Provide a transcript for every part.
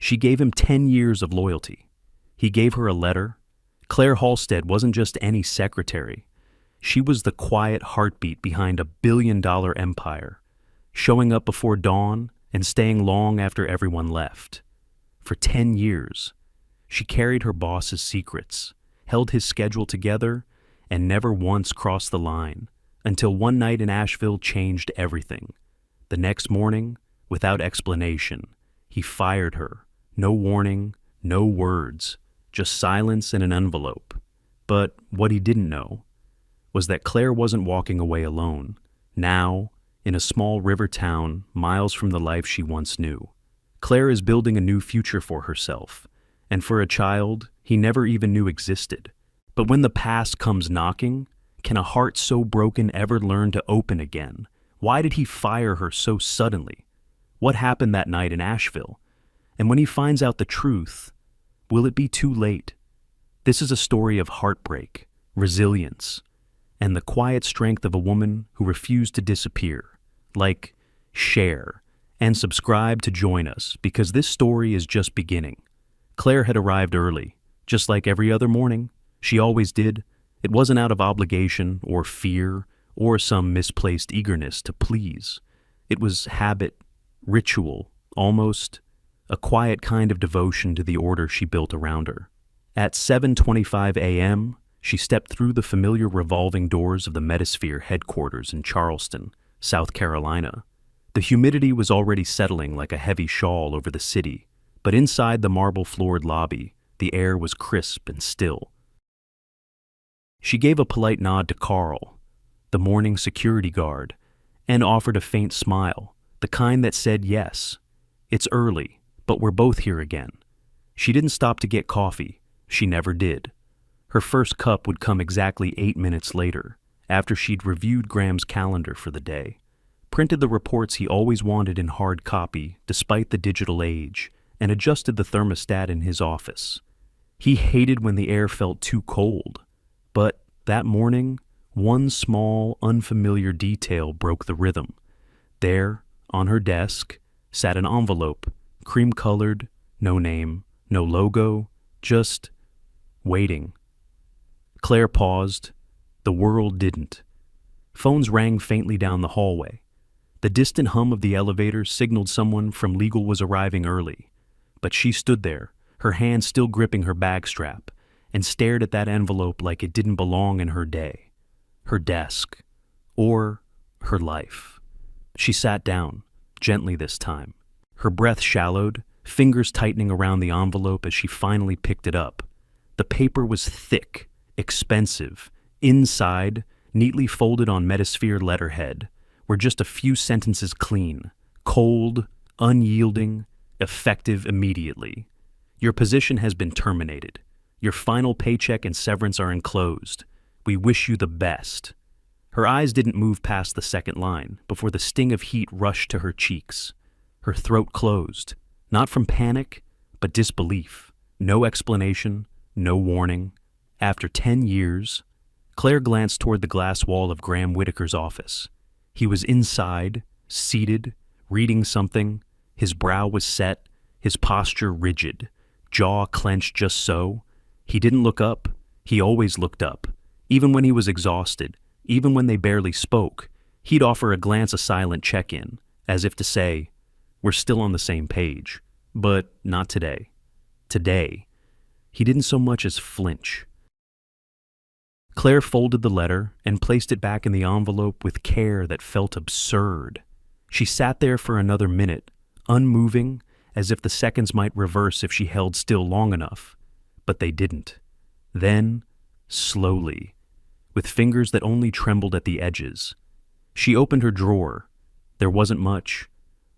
She gave him 10 years of loyalty. He gave her a letter. Claire Halstead wasn't just any secretary. She was the quiet heartbeat behind a billion-dollar empire, showing up before dawn and staying long after everyone left. For 10 years, she carried her boss's secrets, held his schedule together, and never once crossed the line, until one night in Asheville changed everything. The next morning, without explanation, he fired her. No warning, no words, just silence in an envelope. But what he didn't know was that Claire wasn't walking away alone. Now, in a small river town miles from the life she once knew, Claire is building a new future for herself, and for a child he never even knew existed. But when the past comes knocking, can a heart so broken ever learn to open again? Why did he fire her so suddenly? What happened that night in Asheville? And when he finds out the truth, will it be too late? This is a story of heartbreak, resilience, and the quiet strength of a woman who refused to disappear. Like, share, and subscribe to join us, because this story is just beginning. Claire had arrived early, just like every other morning. She always did. It wasn't out of obligation or fear or some misplaced eagerness to please. It was habit, ritual, almost a quiet kind of devotion to the order she built around her. At 7:25 a.m., she stepped through the familiar revolving doors of the Metasphere headquarters in Charleston, South Carolina. The humidity was already settling like a heavy shawl over the city, but inside the marble-floored lobby, the air was crisp and still. She gave a polite nod to Carl, the morning security guard, and offered a faint smile, the kind that said yes. It's early, but we're both here again. She didn't stop to get coffee. She never did. Her first cup would come exactly 8 minutes later, after she'd reviewed Graham's calendar for the day, printed the reports he always wanted in hard copy despite the digital age, and adjusted the thermostat in his office. He hated when the air felt too cold, but that morning, one small, unfamiliar detail broke the rhythm. There, on her desk, sat an envelope, cream-colored, no name, no logo, just waiting. Claire paused. The world didn't. Phones rang faintly down the hallway. The distant hum of the elevator signaled someone from legal was arriving early. But she stood there, her hand still gripping her bag strap, and stared at that envelope like it didn't belong in her day, her desk, or her life. She sat down, gently this time. Her breath shallowed, fingers tightening around the envelope as she finally picked it up. The paper was thick, expensive. Inside, neatly folded on Metasphere letterhead, were just a few sentences clean, cold, unyielding, effective immediately. Your position has been terminated. Your final paycheck and severance are enclosed. We wish you the best. Her eyes didn't move past the second line before the sting of heat rushed to her cheeks. Her throat closed, not from panic, but disbelief. No explanation, no warning. After 10 years, Claire glanced toward the glass wall of Graham Whitaker's office. He was inside, seated, reading something. His brow was set, his posture rigid, jaw clenched just so. He didn't look up. He always looked up. Even when he was exhausted, even when they barely spoke, he'd offer a glance, a silent check-in, as if to say, we're still on the same page. But not today. Today, he didn't so much as flinch. Claire folded the letter and placed it back in the envelope with care that felt absurd. She sat there for another minute, unmoving, as if the seconds might reverse if she held still long enough. But they didn't. Then, slowly, with fingers that only trembled at the edges, she opened her drawer. There wasn't much.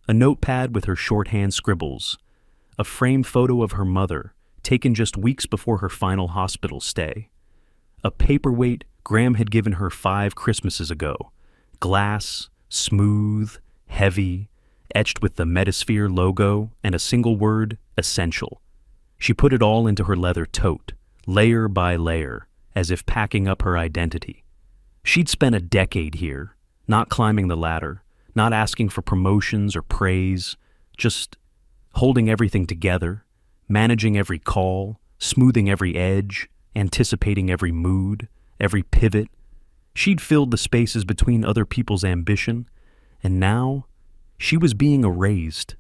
A notepad with her shorthand scribbles, a framed photo of her mother, taken just weeks before her final hospital stay, a paperweight Graham had given her 5 Christmases ago, glass, smooth, heavy, etched with the Metasphere logo and a single word, essential. She put it all into her leather tote, layer by layer, as if packing up her identity. She'd spent a decade here, not climbing the ladder, not asking for promotions or praise, just holding everything together, managing every call, smoothing every edge, anticipating every mood, every pivot. She'd filled the spaces between other people's ambition, and now she was being erased.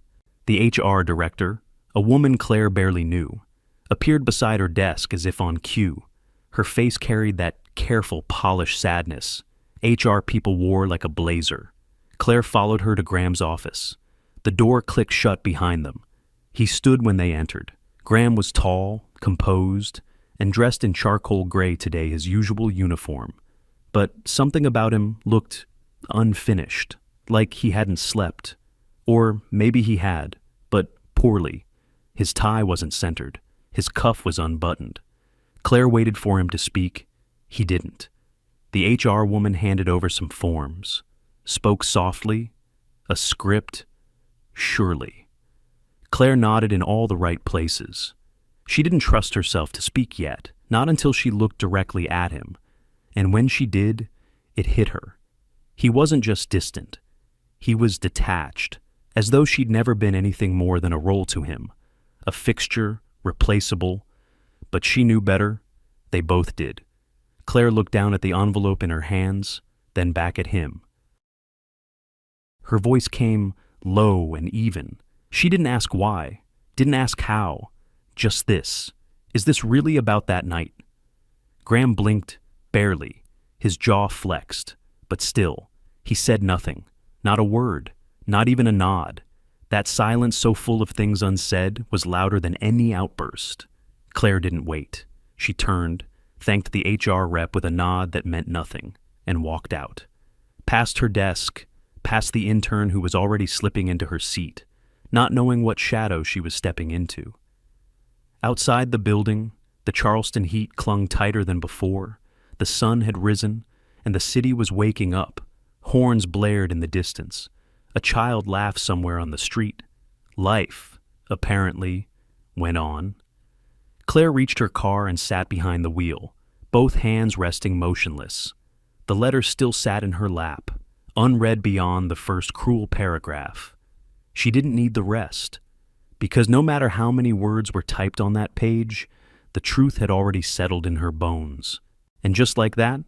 The HR director, a woman Claire barely knew, appeared beside her desk as if on cue. Her face carried that careful, polished sadness HR people wore like a blazer. Claire followed her to Graham's office. The door clicked shut behind them. He stood when they entered. Graham was tall, composed, and dressed in charcoal gray today, his usual uniform. But something about him looked unfinished, like he hadn't slept. Or maybe he had, but poorly. His tie wasn't centered. His cuff was unbuttoned. Claire waited for him to speak. He didn't. The HR woman handed over some forms, spoke softly, a script, surely. Claire nodded in all the right places. She didn't trust herself to speak yet, not until she looked directly at him. And when she did, it hit her. He wasn't just distant. He was detached, as though she'd never been anything more than a role to him, a fixture, replaceable. But she knew better. They both did. Claire looked down at the envelope in her hands, then back at him. Her voice came low and even. She didn't ask why, didn't ask how, just this. Is this really about that night? Graham blinked, barely. His jaw flexed, but still, he said nothing, not a word, not even a nod. That silence so full of things unsaid was louder than any outburst. Claire didn't wait. She turned, thanked the HR rep with a nod that meant nothing, and walked out. Past her desk, past the intern who was already slipping into her seat, not knowing what shadow she was stepping into. Outside the building, the Charleston heat clung tighter than before. The sun had risen, and the city was waking up. Horns blared in the distance. A child laughed somewhere on the street. Life, apparently, went on. Claire reached her car and sat behind the wheel, both hands resting motionless. The letter still sat in her lap, unread beyond the first cruel paragraph. She didn't need the rest, because no matter how many words were typed on that page, the truth had already settled in her bones. And just like that,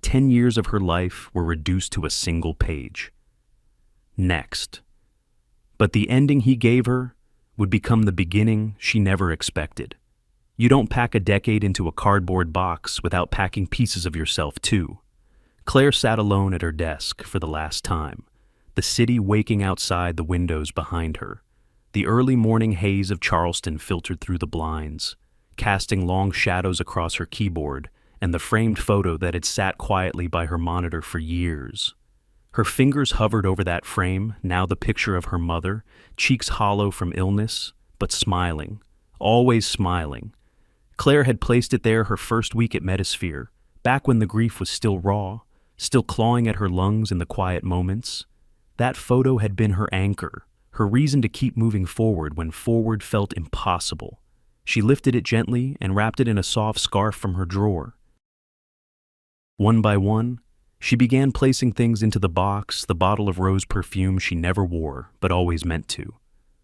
10 years of her life were reduced to a single page. Next. But the ending he gave her would become the beginning she never expected. You don't pack a decade into a cardboard box without packing pieces of yourself too. Claire sat alone at her desk for the last time, the city waking outside the windows behind her. The early morning haze of Charleston filtered through the blinds, casting long shadows across her keyboard and the framed photo that had sat quietly by her monitor for years. Her fingers hovered over that frame, now the picture of her mother, cheeks hollow from illness, but smiling, always smiling. Claire had placed it there her first week at Metasphere, back when the grief was still raw, still clawing at her lungs in the quiet moments. That photo had been her anchor, her reason to keep moving forward when forward felt impossible. She lifted it gently and wrapped it in a soft scarf from her drawer. One by one, she began placing things into the box, the bottle of rose perfume she never wore, but always meant to.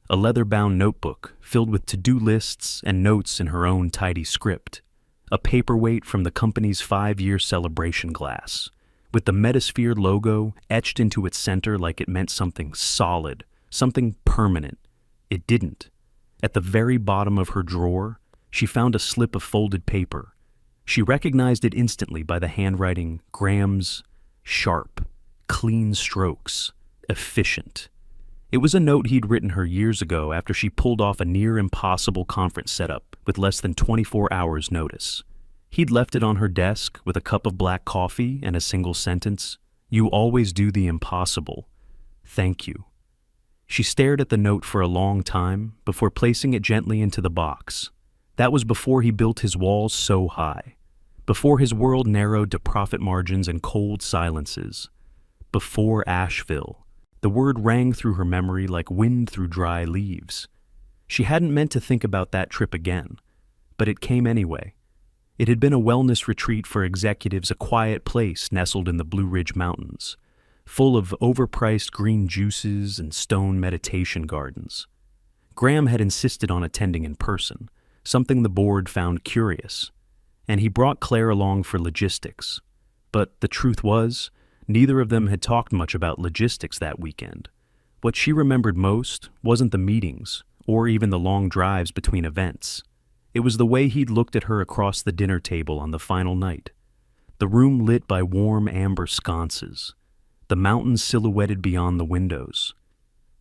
A leather-bound notebook filled with to-do lists and notes in her own tidy script. A paperweight from the company's 5-year celebration glass, with the Metasphere logo etched into its center like it meant something solid, something permanent. It didn't. At the very bottom of her drawer, she found a slip of folded paper. She recognized it instantly by the handwriting, Graham's, sharp, clean strokes, efficient. It was a note he'd written her years ago after she pulled off a near-impossible conference setup with less than 24 hours' notice. He'd left it on her desk with a cup of black coffee and a single sentence, "You always do the impossible. Thank you." She stared at the note for a long time before placing it gently into the box. That was before he built his walls so high, before his world narrowed to profit margins and cold silences, before Asheville. The word rang through her memory like wind through dry leaves. She hadn't meant to think about that trip again, but it came anyway. It had been a wellness retreat for executives, a quiet place nestled in the Blue Ridge Mountains, full of overpriced green juices and stone meditation gardens. Graham had insisted on attending in person, something the board found curious, and he brought Claire along for logistics. But the truth was, neither of them had talked much about logistics that weekend. What she remembered most wasn't the meetings, or even the long drives between events. It was the way he'd looked at her across the dinner table on the final night. The room lit by warm amber sconces, the mountains silhouetted beyond the windows.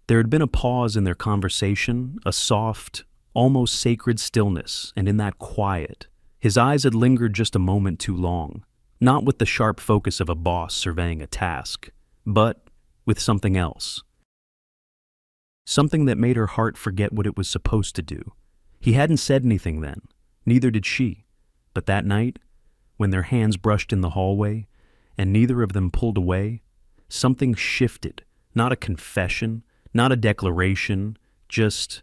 There had been a pause in their conversation, a soft, almost sacred stillness, and in that quiet, his eyes had lingered just a moment too long, not with the sharp focus of a boss surveying a task, but with something else. Something that made her heart forget what it was supposed to do. He hadn't said anything then, neither did she, but that night, when their hands brushed in the hallway, and neither of them pulled away, something shifted, not a confession, not a declaration, just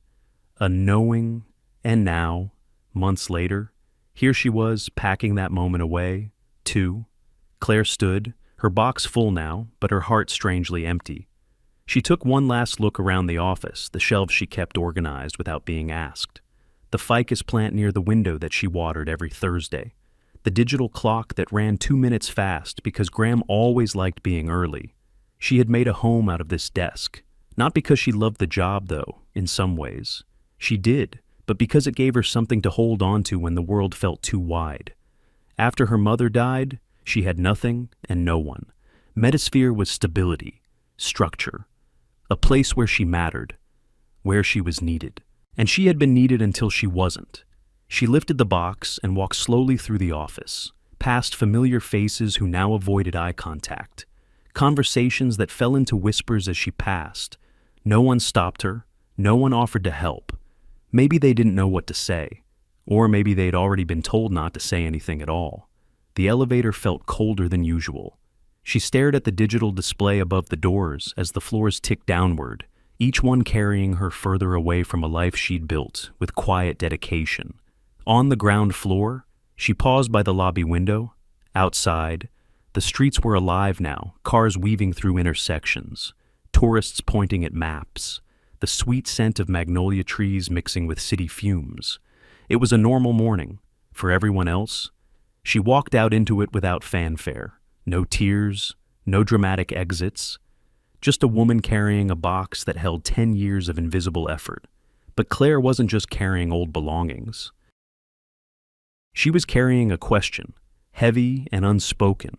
a knowing. And now, months later, here she was packing that moment away, too. Claire stood, her box full now, but her heart strangely empty. She took one last look around the office, the shelves she kept organized without being asked, the ficus plant near the window that she watered every Thursday, the digital clock that ran 2 minutes fast because Graham always liked being early. She had made a home out of this desk, not because she loved the job, though, in some ways. She did, but because it gave her something to hold on to when the world felt too wide. After her mother died, she had nothing and no one. Metasphere was stability, structure, a place where she mattered, where she was needed. And she had been needed until she wasn't. She lifted the box and walked slowly through the office, past familiar faces who now avoided eye contact, conversations that fell into whispers as she passed. No one stopped her, no one offered to help. Maybe they didn't know what to say, or maybe they'd already been told not to say anything at all. The elevator felt colder than usual. She stared at the digital display above the doors as the floors ticked downward, each one carrying her further away from a life she'd built with quiet dedication. On the ground floor, she paused by the lobby window. Outside, the streets were alive now, cars weaving through intersections, tourists pointing at maps, the sweet scent of magnolia trees mixing with city fumes. It was a normal morning. For everyone else, she walked out into it without fanfare. No tears, no dramatic exits, just a woman carrying a box that held 10 years of invisible effort. But Claire wasn't just carrying old belongings. She was carrying a question, heavy and unspoken.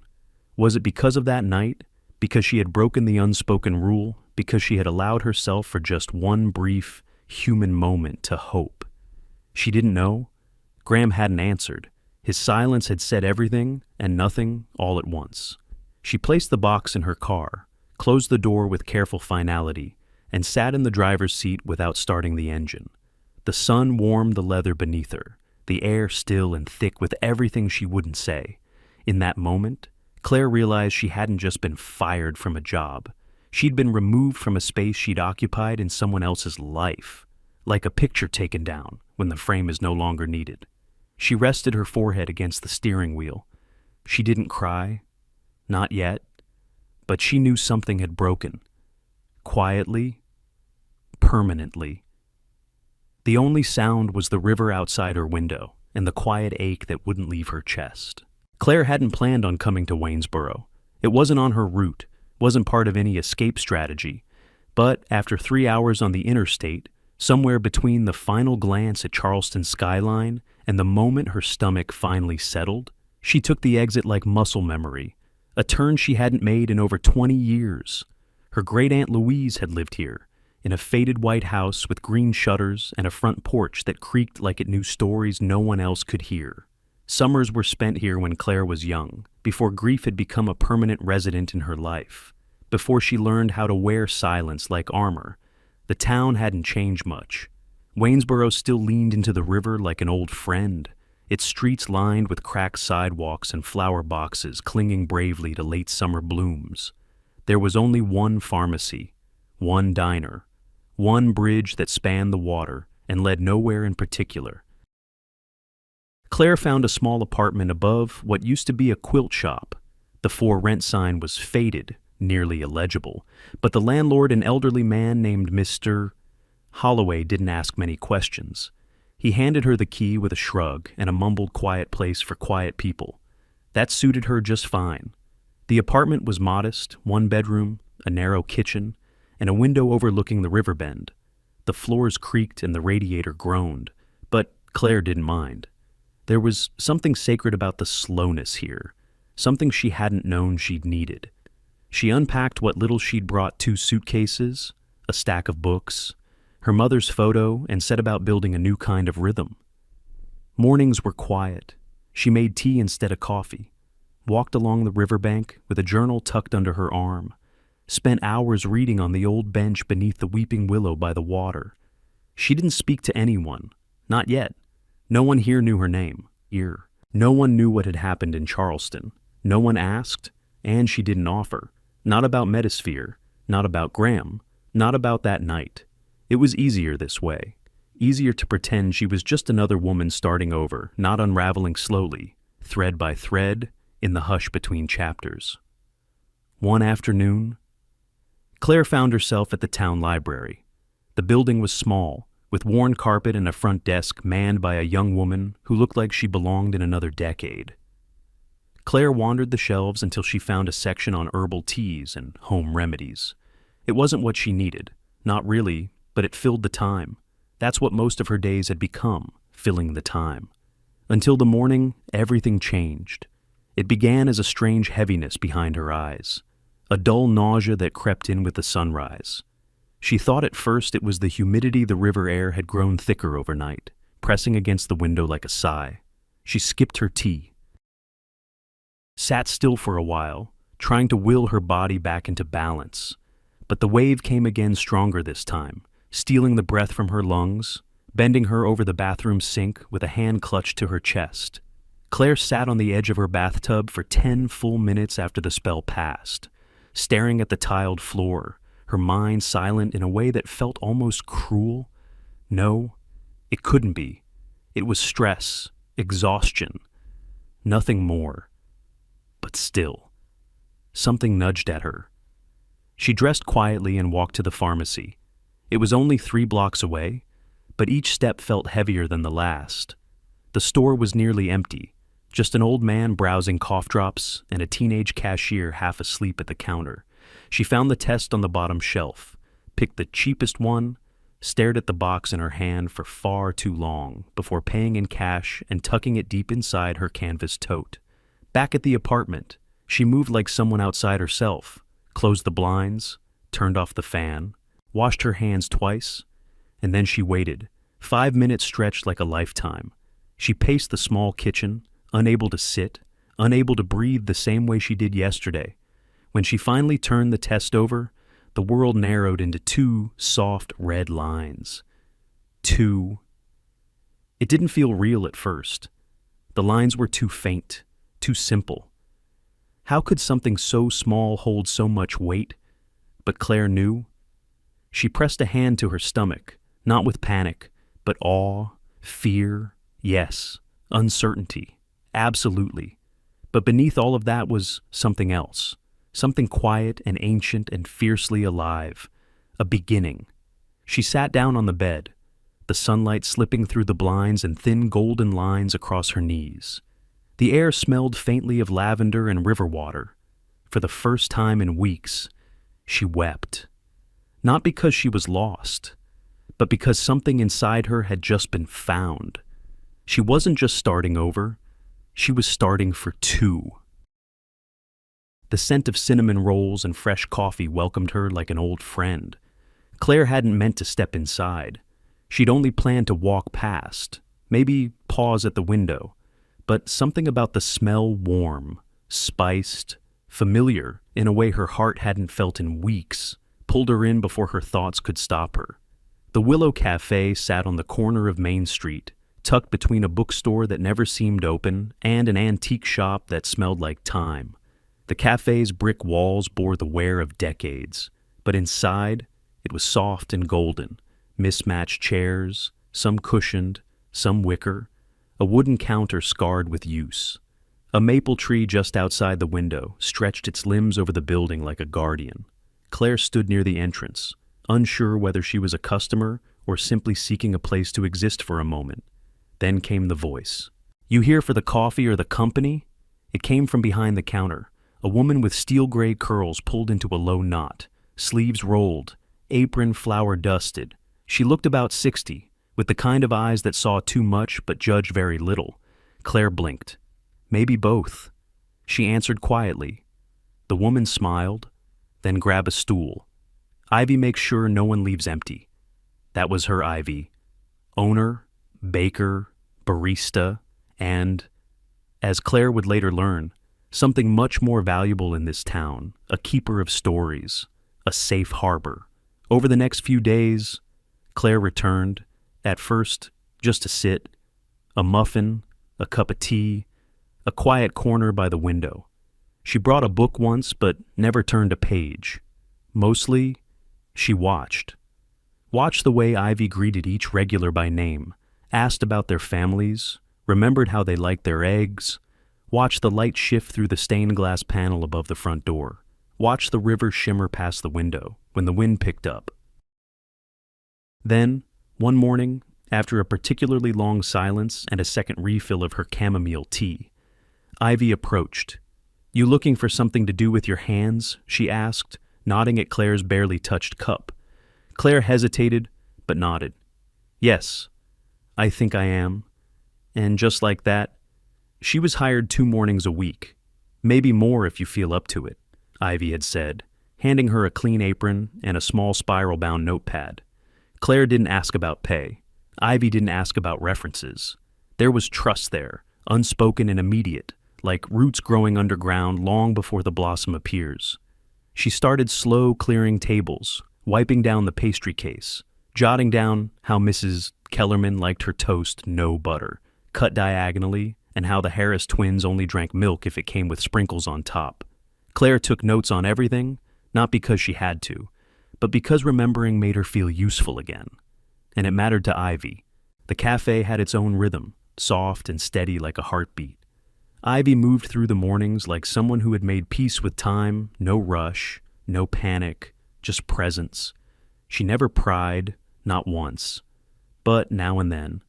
Was it because of that night? Because she had broken the unspoken rule? Because she had allowed herself for just one brief, human moment to hope? She didn't know. Graham hadn't answered. His silence had said everything and nothing all at once. She placed the box in her car, closed the door with careful finality, and sat in the driver's seat without starting the engine. The sun warmed the leather beneath her, the air still and thick with everything she wouldn't say. In that moment, Claire realized she hadn't just been fired from a job. She'd been removed from a space she'd occupied in someone else's life, like a picture taken down when the frame is no longer needed. She rested her forehead against the steering wheel. She didn't cry, not yet, but she knew something had broken. Quietly, permanently. The only sound was the river outside her window and the quiet ache that wouldn't leave her chest. Claire hadn't planned on coming to Waynesboro. It wasn't on her route, wasn't part of any escape strategy. But after 3 hours on the interstate, somewhere between the final glance at Charleston's skyline and the moment her stomach finally settled, she took the exit like muscle memory, a turn she hadn't made in over 20 years. Her great-aunt Louise had lived here, in a faded white house with green shutters and a front porch that creaked like it knew stories no one else could hear. Summers were spent here when Claire was young, before grief had become a permanent resident in her life, before she learned how to wear silence like armor. The town hadn't changed much. Waynesboro still leaned into the river like an old friend, its streets lined with cracked sidewalks and flower boxes clinging bravely to late summer blooms. There was only one pharmacy, one diner, one bridge that spanned the water and led nowhere in particular. Claire found a small apartment above what used to be a quilt shop. The for rent sign was faded, nearly illegible, but the landlord, an elderly man named Mr. Holloway didn't ask many questions. He handed her the key with a shrug and a mumbled quiet place for quiet people. That suited her just fine. The apartment was modest, one bedroom, a narrow kitchen, and a window overlooking the river bend. The floors creaked and the radiator groaned, but Claire didn't mind. There was something sacred about the slowness here, something she hadn't known she'd needed. She unpacked what little she'd brought: 2 suitcases, a stack of books, her mother's photo, and set about building a new kind of rhythm. Mornings were quiet. She made tea instead of coffee, walked along the riverbank with a journal tucked under her arm, spent hours reading on the old bench beneath the weeping willow by the water. She didn't speak to anyone, not yet. No one here knew her name, Heir. No one knew what had happened in Charleston. No one asked, and she didn't offer. Not about Metasphere, not about Graham, not about that night. It was easier this way. Easier to pretend she was just another woman starting over, not unraveling slowly, thread by thread, in the hush between chapters. One afternoon, Claire found herself at the town library. The building was small, with worn carpet and a front desk manned by a young woman who looked like she belonged in another decade. Claire wandered the shelves until she found a section on herbal teas and home remedies. It wasn't what she needed, not really, but it filled the time. That's what most of her days had become, filling the time. Until the morning, everything changed. It began as a strange heaviness behind her eyes, a dull nausea that crept in with the sunrise. She thought at first it was the humidity. The river air had grown thicker overnight, pressing against the window like a sigh. She skipped her tea, sat still for a while, trying to will her body back into balance. But the wave came again, stronger this time, stealing the breath from her lungs, bending her over the bathroom sink with a hand clutched to her chest. Claire sat on the edge of her bathtub for 10 full minutes after the spell passed, staring at the tiled floor, her mind silent in a way that felt almost cruel. No, it couldn't be. It was stress, exhaustion, nothing more. But still, something nudged at her. She dressed quietly and walked to the pharmacy. It was only 3 blocks away, but each step felt heavier than the last. The store was nearly empty, just an old man browsing cough drops and a teenage cashier half asleep at the counter. She found the test on the bottom shelf, picked the cheapest one, stared at the box in her hand for far too long before paying in cash and tucking it deep inside her canvas tote. Back at the apartment, she moved like someone outside herself, closed the blinds, turned off the fan, washed her hands twice, and then she waited. 5 minutes stretched like a lifetime. She paced the small kitchen, unable to sit, unable to breathe the same way she did yesterday. When she finally turned the test over, the world narrowed into 2 soft red lines. 2. It didn't feel real at first. The lines were too faint, too simple. How could something so small hold so much weight? But Claire knew. She pressed a hand to her stomach, not with panic, but awe, fear, yes, uncertainty, absolutely. But beneath all of that was something else, something quiet and ancient and fiercely alive, a beginning. She sat down on the bed, the sunlight slipping through the blinds and thin golden lines across her knees. The air smelled faintly of lavender and river water. For the first time in weeks, she wept. Not because she was lost, but because something inside her had just been found. She wasn't just starting over, she was starting for 2. The scent of cinnamon rolls and fresh coffee welcomed her like an old friend. Claire hadn't meant to step inside. She'd only planned to walk past, maybe pause at the window. But something about the smell, warm, spiced, familiar in a way her heart hadn't felt in weeks, pulled her in before her thoughts could stop her. The Willow Cafe sat on the corner of Main Street, tucked between a bookstore that never seemed open and an antique shop that smelled like time. The cafe's brick walls bore the wear of decades, but inside it was soft and golden, mismatched chairs, some cushioned, some wicker, a wooden counter scarred with use. A maple tree just outside the window stretched its limbs over the building like a guardian. Claire stood near the entrance, unsure whether she was a customer or simply seeking a place to exist for a moment. Then came the voice. "You here for the coffee or the company?" It came from behind the counter. A woman with steel-gray curls pulled into a low knot, sleeves rolled, apron flour-dusted. She looked about 60, with the kind of eyes that saw too much but judged very little. Claire blinked. "Maybe both." She answered quietly. The woman smiled, then grabbed a stool. "Ivy makes sure no one leaves empty." That was her Ivy. Owner, baker, barista, and, as Claire would later learn, something much more valuable in this town, a keeper of stories, a safe harbor. Over the next few days, Claire returned, at first just to sit, a muffin, a cup of tea, a quiet corner by the window. She brought a book once, but never turned a page. Mostly, she watched. Watched the way Ivy greeted each regular by name, asked about their families, remembered how they liked their eggs, watched the light shift through the stained glass panel above the front door, watched the river shimmer past the window when the wind picked up. Then, one morning, after a particularly long silence and a second refill of her chamomile tea, Ivy approached. "You looking for something to do with your hands?" she asked, nodding at Claire's barely touched cup. Claire hesitated, but nodded. "Yes, I think I am." And just like that, she was hired 2 mornings a week. "Maybe more if you feel up to it," Ivy had said, handing her a clean apron and a small spiral-bound notepad. Claire didn't ask about pay. Ivy didn't ask about references. There was trust there, unspoken and immediate, like roots growing underground long before the blossom appears. She started slow clearing tables, wiping down the pastry case, jotting down how Mrs. Kellerman liked her toast no butter, cut diagonally, and how the Harris twins only drank milk if it came with sprinkles on top. Claire took notes on everything, not because she had to, but because remembering made her feel useful again. And it mattered to Ivy. The cafe had its own rhythm, soft and steady like a heartbeat. Ivy moved through the mornings like someone who had made peace with time, no rush, no panic, just presence. She never pried, not once. But now and then,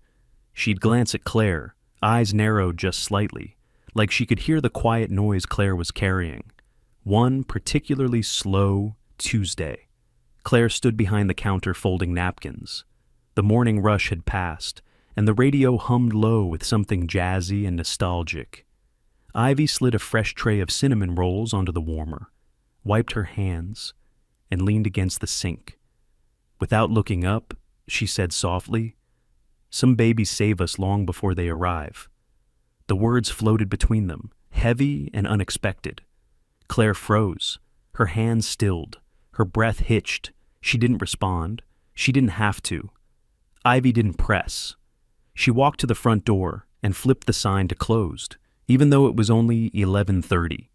she'd glance at Claire, eyes narrowed just slightly, like she could hear the quiet noise Claire was carrying. One particularly slow Tuesday. Claire stood behind the counter folding napkins. The morning rush had passed, and the radio hummed low with something jazzy and nostalgic. Ivy slid a fresh tray of cinnamon rolls onto the warmer, wiped her hands, and leaned against the sink. Without looking up, she said softly, "Some babies save us long before they arrive." The words floated between them, heavy and unexpected. Claire froze, her hands stilled, her breath hitched. She didn't respond. She didn't have to. Ivy didn't press. She walked to the front door and flipped the sign to closed, even though it was only 11:30.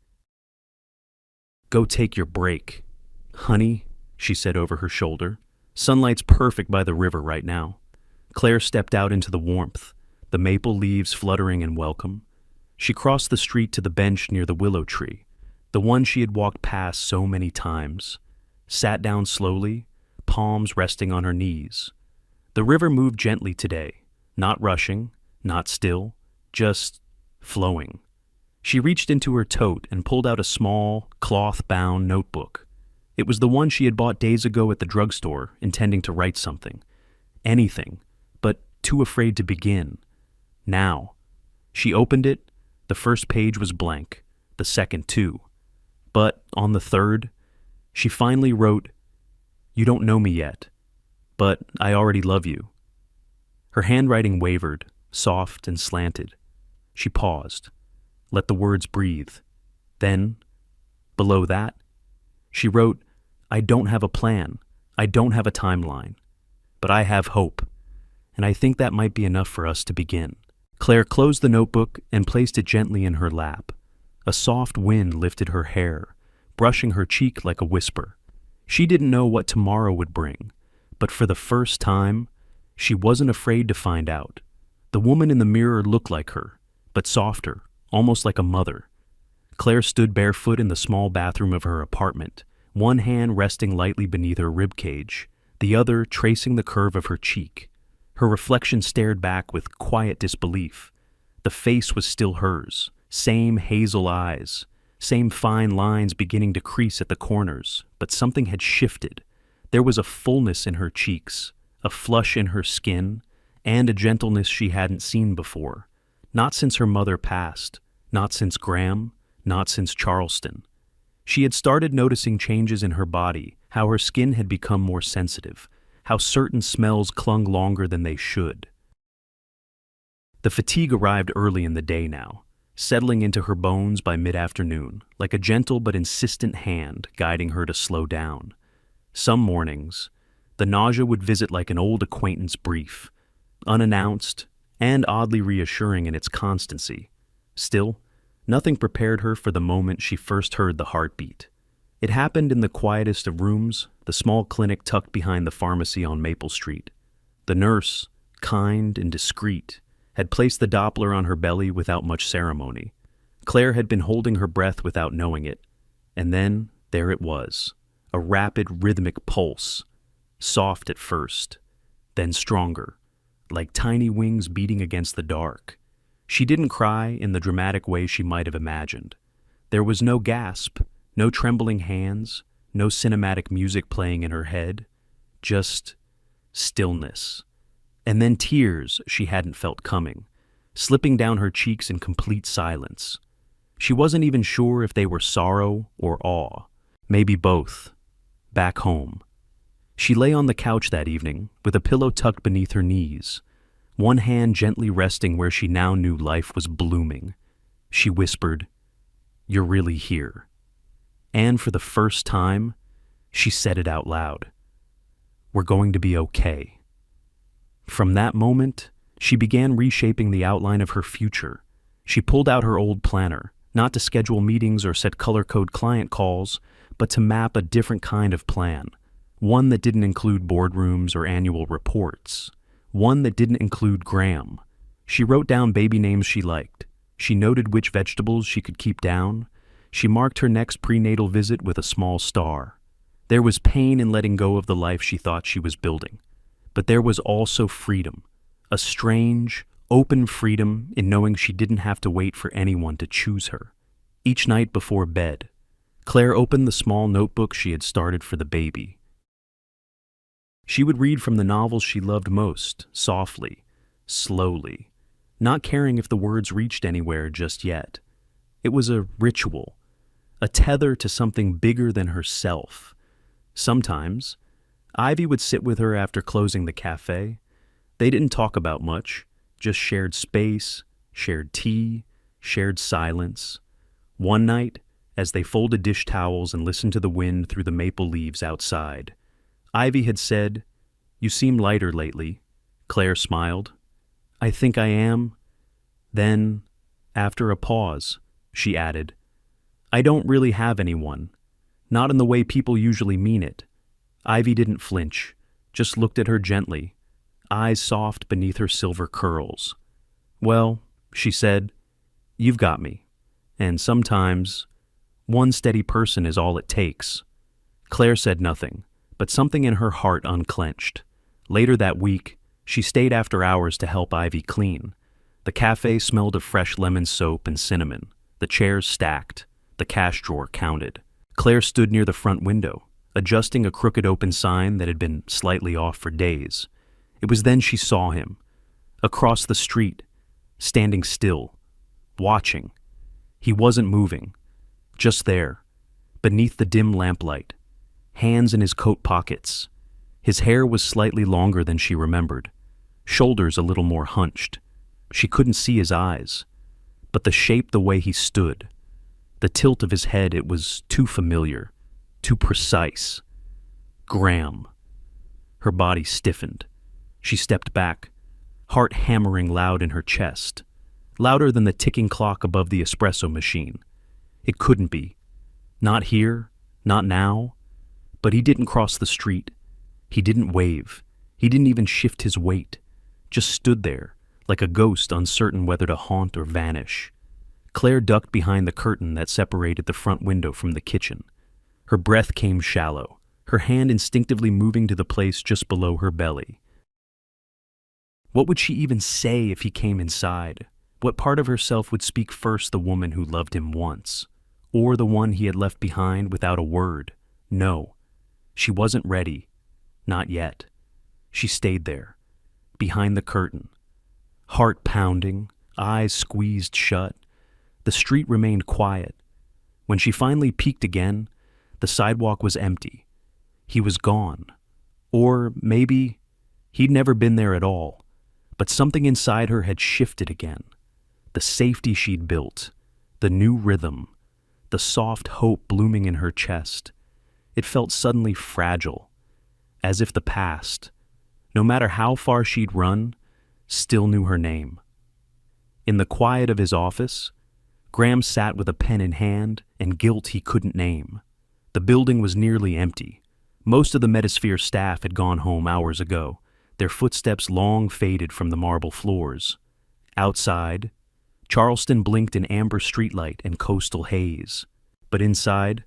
"Go take your break. Honey," she said over her shoulder. "Sunlight's perfect by the river right now." Claire stepped out into the warmth, the maple leaves fluttering in welcome. She crossed the street to the bench near the willow tree, the one she had walked past so many times, sat down slowly, palms resting on her knees. The river moved gently today, not rushing, not still, just flowing. She reached into her tote and pulled out a small, cloth-bound notebook. It was the one she had bought days ago at the drugstore, intending to write something. Anything, but too afraid to begin. Now. She opened it. The first page was blank, the second too. But on the third, she finally wrote, "You don't know me yet, but I already love you." Her handwriting wavered, soft and slanted. She paused, let the words breathe. Then, below that, she wrote, "I don't have a plan. I don't have a timeline. But I have hope. And I think that might be enough for us to begin." Claire closed the notebook and placed it gently in her lap. A soft wind lifted her hair, brushing her cheek like a whisper. She didn't know what tomorrow would bring, but for the first time, she wasn't afraid to find out. The woman in the mirror looked like her, but softer, almost like a mother. Claire stood barefoot in the small bathroom of her apartment, one hand resting lightly beneath her ribcage, the other tracing the curve of her cheek. Her reflection stared back with quiet disbelief. The face was still hers, same hazel eyes, same fine lines beginning to crease at the corners, but something had shifted. There was a fullness in her cheeks, a flush in her skin, and a gentleness she hadn't seen before. Not since her mother passed, not since Graham, not since Charleston. She had started noticing changes in her body, how her skin had become more sensitive, how certain smells clung longer than they should. The fatigue arrived early in the day now, settling into her bones by mid-afternoon, like a gentle but insistent hand guiding her to slow down. Some mornings, the nausea would visit like an old acquaintance brief, unannounced and oddly reassuring in its constancy. Still, nothing prepared her for the moment she first heard the heartbeat. It happened in the quietest of rooms, the small clinic tucked behind the pharmacy on Maple Street. The nurse, kind and discreet, had placed the Doppler on her belly without much ceremony. Claire had been holding her breath without knowing it. And then, there it was, a rapid, rhythmic pulse, soft at first, then stronger, like tiny wings beating against the dark. She didn't cry in the dramatic way she might have imagined. There was no gasp, no trembling hands, no cinematic music playing in her head, just stillness. And then tears she hadn't felt coming, slipping down her cheeks in complete silence. She wasn't even sure if they were sorrow or awe, maybe both. Back home. She lay on the couch that evening, with a pillow tucked beneath her knees, one hand gently resting where she now knew life was blooming. She whispered, "You're really here." And for the first time, she said it out loud. "We're going to be okay." From that moment, she began reshaping the outline of her future. She pulled out her old planner, not to schedule meetings or set color-code client calls, but to map a different kind of plan. One that didn't include boardrooms or annual reports. One that didn't include Graham. She wrote down baby names she liked. She noted which vegetables she could keep down. She marked her next prenatal visit with a small star. There was pain in letting go of the life she thought she was building. But there was also freedom. A strange, open freedom in knowing she didn't have to wait for anyone to choose her. Each night before bed, Claire opened the small notebook she had started for the baby. She would read from the novels she loved most, softly, slowly, not caring if the words reached anywhere just yet. It was a ritual, a tether to something bigger than herself. Sometimes, Ivy would sit with her after closing the cafe. They didn't talk about much, just shared space, shared tea, shared silence. One night, as they folded dish towels and listened to the wind through the maple leaves outside, Ivy had said, "You seem lighter lately." Claire smiled. "I think I am." Then, after a pause, she added, "I don't really have anyone. Not in the way people usually mean it." Ivy didn't flinch, just looked at her gently, eyes soft beneath her silver curls. "Well," she said, "you've got me. And sometimes, one steady person is all it takes." Claire said nothing, but something in her heart unclenched. Later that week, she stayed after hours to help Ivy clean. The cafe smelled of fresh lemon soap and cinnamon. The chairs stacked, the cash drawer counted. Claire stood near the front window, adjusting a crooked open sign that had been slightly off for days. It was then she saw him, across the street, standing still, watching. He wasn't moving, just there, beneath the dim lamplight, hands in his coat pockets. His hair was slightly longer than she remembered, shoulders a little more hunched. She couldn't see his eyes, but the shape, the way he stood, the tilt of his head, it was too familiar, too precise. Graham. Her body stiffened. She stepped back, heart hammering loud in her chest, louder than the ticking clock above the espresso machine. It couldn't be. Not here, not now. But he didn't cross the street. He didn't wave. He didn't even shift his weight. Just stood there, like a ghost uncertain whether to haunt or vanish. Claire ducked behind the curtain that separated the front window from the kitchen. Her breath came shallow, her hand instinctively moving to the place just below her belly. What would she even say if he came inside? What part of herself would speak first, the woman who loved him once, or the one he had left behind without a word? No, she wasn't ready. Not yet. She stayed there, behind the curtain, heart pounding, eyes squeezed shut. The street remained quiet. When she finally peeked again, the sidewalk was empty. He was gone. Or maybe he'd never been there at all. But something inside her had shifted again. The safety she'd built, the new rhythm, the soft hope blooming in her chest. It felt suddenly fragile, as if the past, no matter how far she'd run, still knew her name. In the quiet of his office, Graham sat with a pen in hand and guilt he couldn't name. The building was nearly empty. Most of the Metasphere staff had gone home hours ago, their footsteps long faded from the marble floors. Outside, Charleston blinked in amber streetlight and coastal haze. But inside,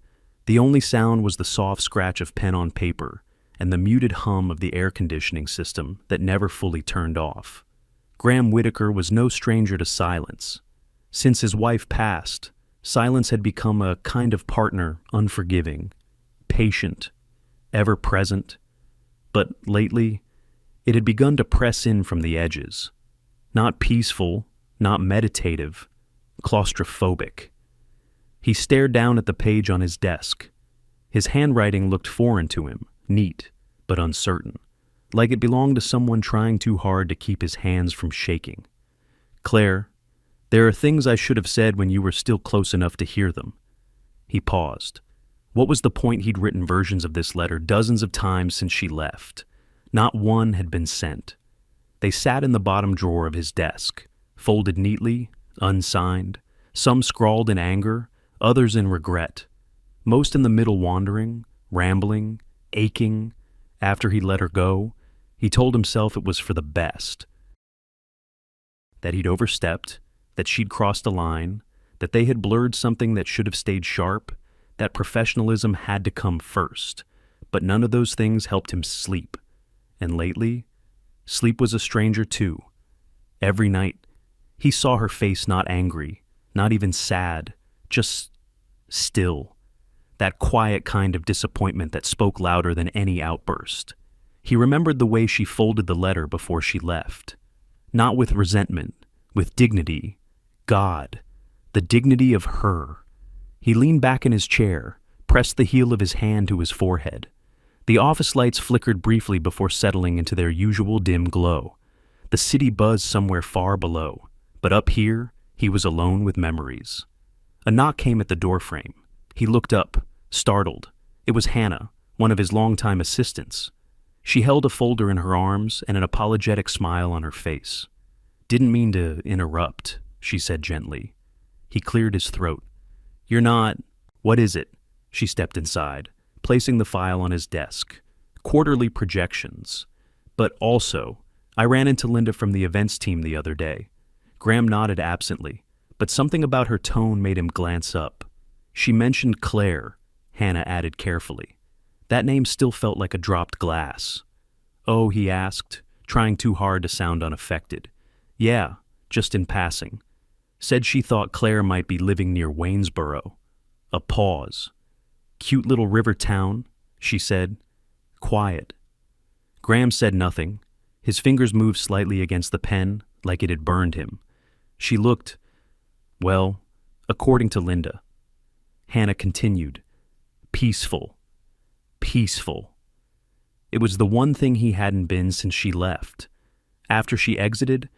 the only sound was the soft scratch of pen on paper and the muted hum of the air conditioning system that never fully turned off. Graham Whitaker was no stranger to silence. Since his wife passed, silence had become a kind of partner, unforgiving, patient, ever present. But lately, it had begun to press in from the edges. Not peaceful, not meditative, claustrophobic. He stared down at the page on his desk. His handwriting looked foreign to him, neat, but uncertain, like it belonged to someone trying too hard to keep his hands from shaking. "Claire, there are things I should have said when you were still close enough to hear them." He paused. What was the point? He'd written versions of this letter dozens of times since she left. Not one had been sent. They sat in the bottom drawer of his desk, folded neatly, unsigned, some scrawled in anger, others in regret, most in the middle wandering, rambling, aching. After he let her go, he told himself it was for the best. That he'd overstepped, that she'd crossed a line, that they had blurred something that should have stayed sharp, that professionalism had to come first. But none of those things helped him sleep. And lately, sleep was a stranger too. Every night, he saw her face not angry, not even sad, just still. That quiet kind of disappointment that spoke louder than any outburst. He remembered the way she folded the letter before she left. Not with resentment, with dignity. God, the dignity of her. He leaned back in his chair, pressed the heel of his hand to his forehead. The office lights flickered briefly before settling into their usual dim glow. The city buzzed somewhere far below, but up here, he was alone with memories. A knock came at the doorframe. He looked up, startled. It was Hannah, one of his longtime assistants. She held a folder in her arms and an apologetic smile on her face. "Didn't mean to interrupt," she said gently. He cleared his throat. "You're not... What is it?" She stepped inside, placing the file on his desk. Quarterly projections. But also, "I ran into Linda from the events team the other day." Graham nodded absently, but something about her tone made him glance up. "She mentioned Claire," Hannah added carefully. That name still felt like a dropped glass. "Oh," he asked, trying too hard to sound unaffected. "Yeah, just in passing. Said she thought Claire might be living near Waynesboro." A pause. "Cute little river town," she said. "Quiet." Graham said nothing. His fingers moved slightly against the pen, like it had burned him. She looked, well, according to Linda. Hannah continued, "Peaceful. Peaceful." It was the one thing he hadn't been since she left. After she exited,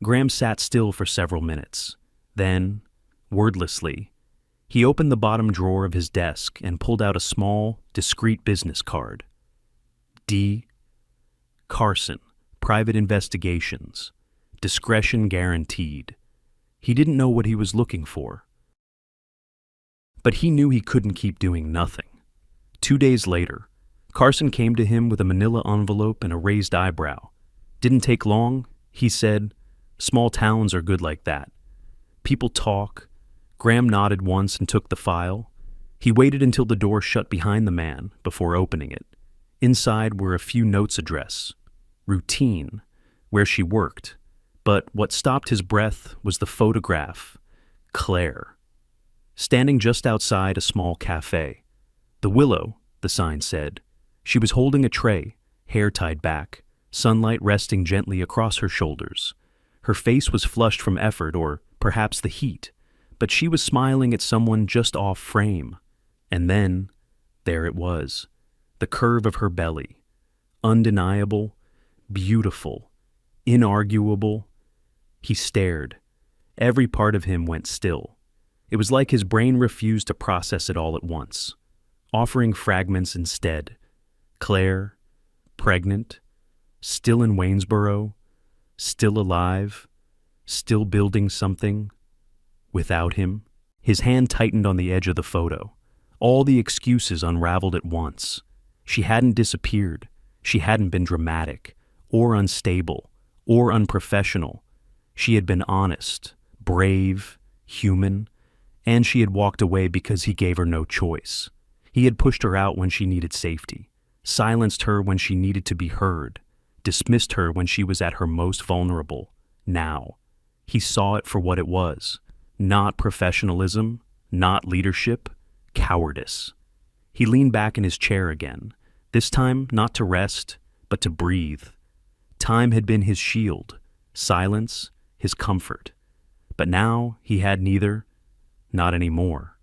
Graham sat still for several minutes. Then, wordlessly, he opened the bottom drawer of his desk and pulled out a small, discreet business card. D. Carson, Private Investigations. Discretion guaranteed. He didn't know what he was looking for. But he knew he couldn't keep doing nothing. 2 days later, Carson came to him with a manila envelope and a raised eyebrow. "Didn't take long," he said. "Small towns are good like that. People talk." Graham nodded once and took the file. He waited until the door shut behind the man before opening it. Inside were a few notes addressed. Routine, where she worked. But what stopped his breath was the photograph. Claire. Standing just outside a small cafe. The Willow, the sign said. She was holding a tray, hair tied back, sunlight resting gently across her shoulders. Her face was flushed from effort or perhaps the heat, but she was smiling at someone just off frame. And then, there it was, the curve of her belly. Undeniable, beautiful, inarguable. He stared. Every part of him went still. It was like his brain refused to process it all at once, offering fragments instead. Claire, pregnant, still in Waynesboro, still alive, still building something. Without him. His hand tightened on the edge of the photo. All the excuses unraveled at once. She hadn't disappeared. She hadn't been dramatic, or unstable, or unprofessional. She had been honest, brave, human, and she had walked away because he gave her no choice. He had pushed her out when she needed safety, silenced her when she needed to be heard, dismissed her when she was at her most vulnerable. Now, he saw it for what it was. Not professionalism, not leadership, cowardice. He leaned back in his chair again, this time not to rest, but to breathe. Time had been his shield, silence, his comfort. But now he had neither, not anymore.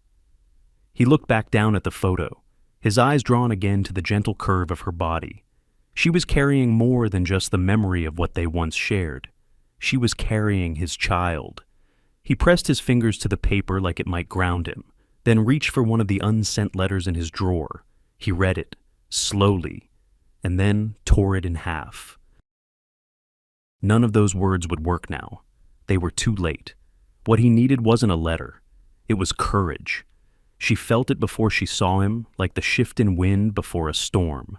He looked back down at the photo, his eyes drawn again to the gentle curve of her body. She was carrying more than just the memory of what they once shared. She was carrying his child. He pressed his fingers to the paper like it might ground him, then reached for one of the unsent letters in his drawer. He read it, slowly, and then tore it in half. None of those words would work now. They were too late. What he needed wasn't a letter. It was courage. She felt it before she saw him, like the shift in wind before a storm.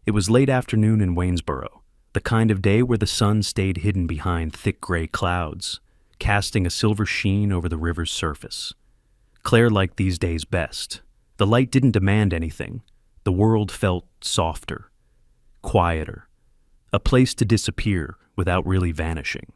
It was late afternoon in Waynesboro, the kind of day where the sun stayed hidden behind thick gray clouds, casting a silver sheen over the river's surface. Claire liked these days best. The light didn't demand anything. The world felt softer, quieter, a place to disappear without really vanishing.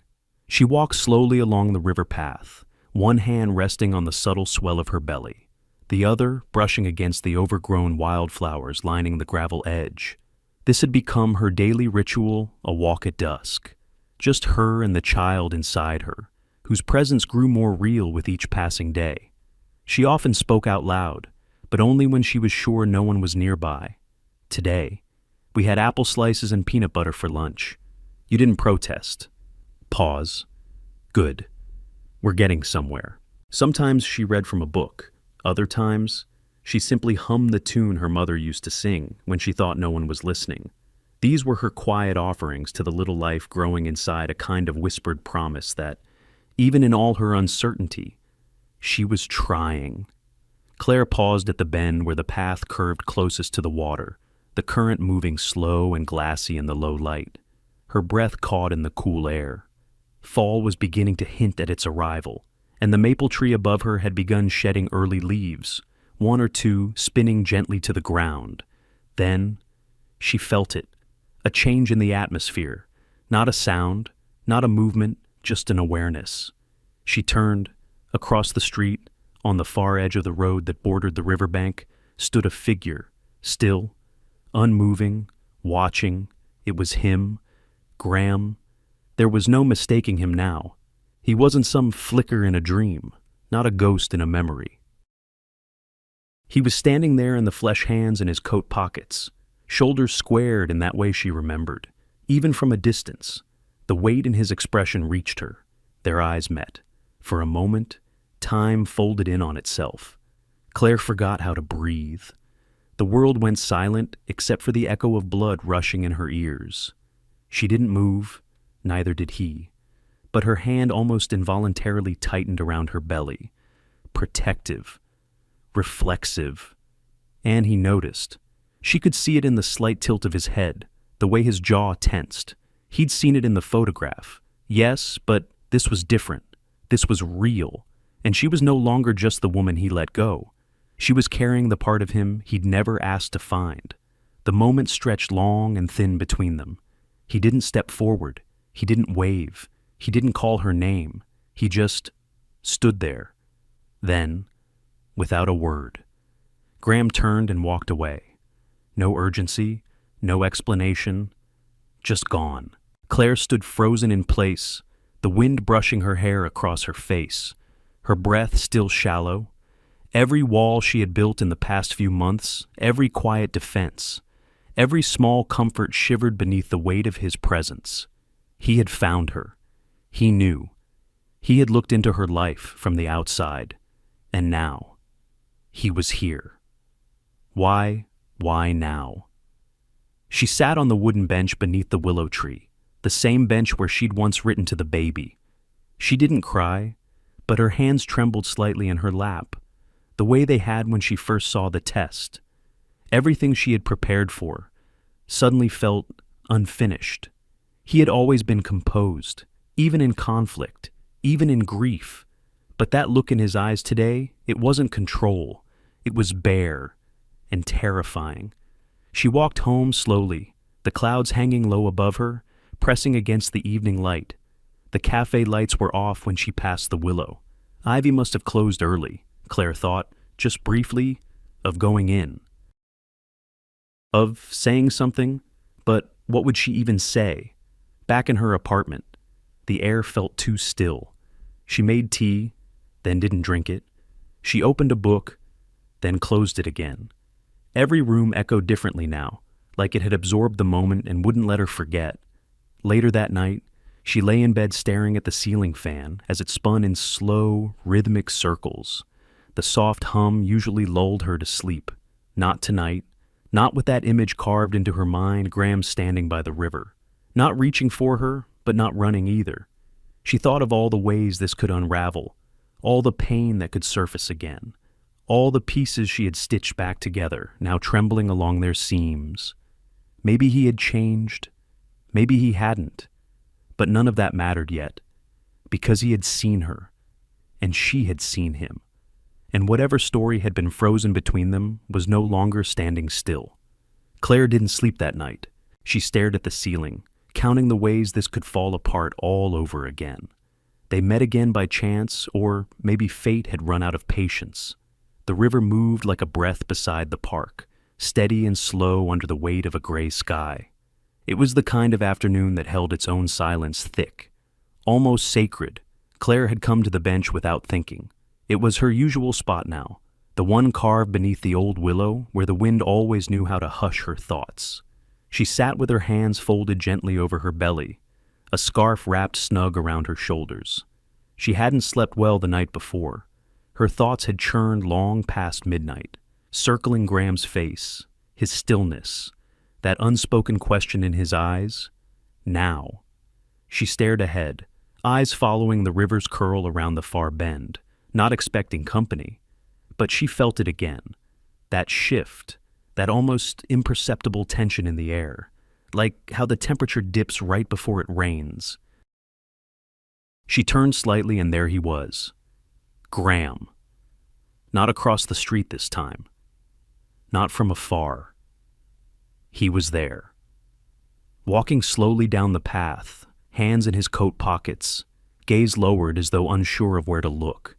She walked slowly along the river path, one hand resting on the subtle swell of her belly, the other brushing against the overgrown wildflowers lining the gravel edge. This had become her daily ritual, a walk at dusk. Just her and the child inside her, whose presence grew more real with each passing day. She often spoke out loud, but only when she was sure no one was nearby. Today, we had apple slices and peanut butter for lunch. You didn't protest. Pause. Good. We're getting somewhere. Sometimes she read from a book. Other times, she simply hummed the tune her mother used to sing when she thought no one was listening. These were her quiet offerings to the little life growing inside a kind of whispered promise that, even in all her uncertainty, she was trying. Claire paused at the bend where the path curved closest to the water, the current moving slow and glassy in the low light. Her breath caught in the cool air. Fall was beginning to hint at its arrival, and the maple tree above her had begun shedding early leaves, one or two spinning gently to the ground. Then, she felt it, a change in the atmosphere, not a sound, not a movement, just an awareness. She turned. Across the street, on the far edge of the road that bordered the riverbank, stood a figure, still, unmoving, watching. It was him, Graham. There was no mistaking him now. He wasn't some flicker in a dream, not a ghost in a memory. He was standing there in the flesh hands in his coat pockets, shoulders squared in that way she remembered. Even from a distance, the weight in his expression reached her. Their eyes met. For a moment, time folded in on itself. Claire forgot how to breathe. The world went silent except for the echo of blood rushing in her ears. She didn't move, neither did he, but her hand almost involuntarily tightened around her belly, protective, reflexive. And he noticed. She could see it in the slight tilt of his head, the way his jaw tensed. He'd seen it in the photograph. Yes, but this was different. This was real, and she was no longer just the woman he let go. She was carrying the part of him he'd never asked to find. The moment stretched long and thin between them. He didn't step forward. He didn't wave. He didn't call her name. He just stood there. Then, without a word, Graham turned and walked away. No urgency, no explanation, just gone. Claire stood frozen in place, the wind brushing her hair across her face, her breath still shallow. Every wall she had built in the past few months, every quiet defense, every small comfort shivered beneath the weight of his presence. He had found her. He knew. He had looked into her life from the outside, and now he was here. Why now? She sat on the wooden bench beneath the willow tree, the same bench where she'd once written to the baby. She didn't cry, but her hands trembled slightly in her lap, the way they had when she first saw the test. Everything she had prepared for suddenly felt unfinished. He had always been composed, even in conflict, even in grief. But that look in his eyes today, it wasn't control. It was bare and terrifying. She walked home slowly, the clouds hanging low above her, pressing against the evening light. The cafe lights were off when she passed the willow. Ivy must have closed early, Claire thought, just briefly, of going in. Of saying something, but what would she even say? Back in her apartment, the air felt too still. She made tea, then didn't drink it. She opened a book, then closed it again. Every room echoed differently now, like it had absorbed the moment and wouldn't let her forget. Later that night, she lay in bed staring at the ceiling fan as it spun in slow, rhythmic circles. The soft hum usually lulled her to sleep. Not tonight. Not with that image carved into her mind, Graham standing by the river. Not reaching for her, but not running either. She thought of all the ways this could unravel, all the pain that could surface again, all the pieces she had stitched back together, now trembling along their seams. Maybe he had changed, maybe he hadn't, but none of that mattered yet, because he had seen her, and she had seen him, and whatever story had been frozen between them was no longer standing still. Claire didn't sleep that night. She stared at the ceiling, counting the ways this could fall apart all over again. They met again by chance, or maybe fate had run out of patience. The river moved like a breath beside the park, steady and slow under the weight of a gray sky. It was the kind of afternoon that held its own silence thick, almost sacred. Claire had come to the bench without thinking. It was her usual spot now, the one carved beneath the old willow where the wind always knew how to hush her thoughts. She sat with her hands folded gently over her belly, a scarf wrapped snug around her shoulders. She hadn't slept well the night before. Her thoughts had churned long past midnight, circling Graham's face, his stillness, that unspoken question in his eyes. Now. She stared ahead, eyes following the river's curl around the far bend, not expecting company. But she felt it again, that shift, that almost imperceptible tension in the air, like how the temperature dips right before it rains. She turned slightly and there he was. Graham. Not across the street this time. Not from afar. He was there. Walking slowly down the path, hands in his coat pockets, gaze lowered as though unsure of where to look.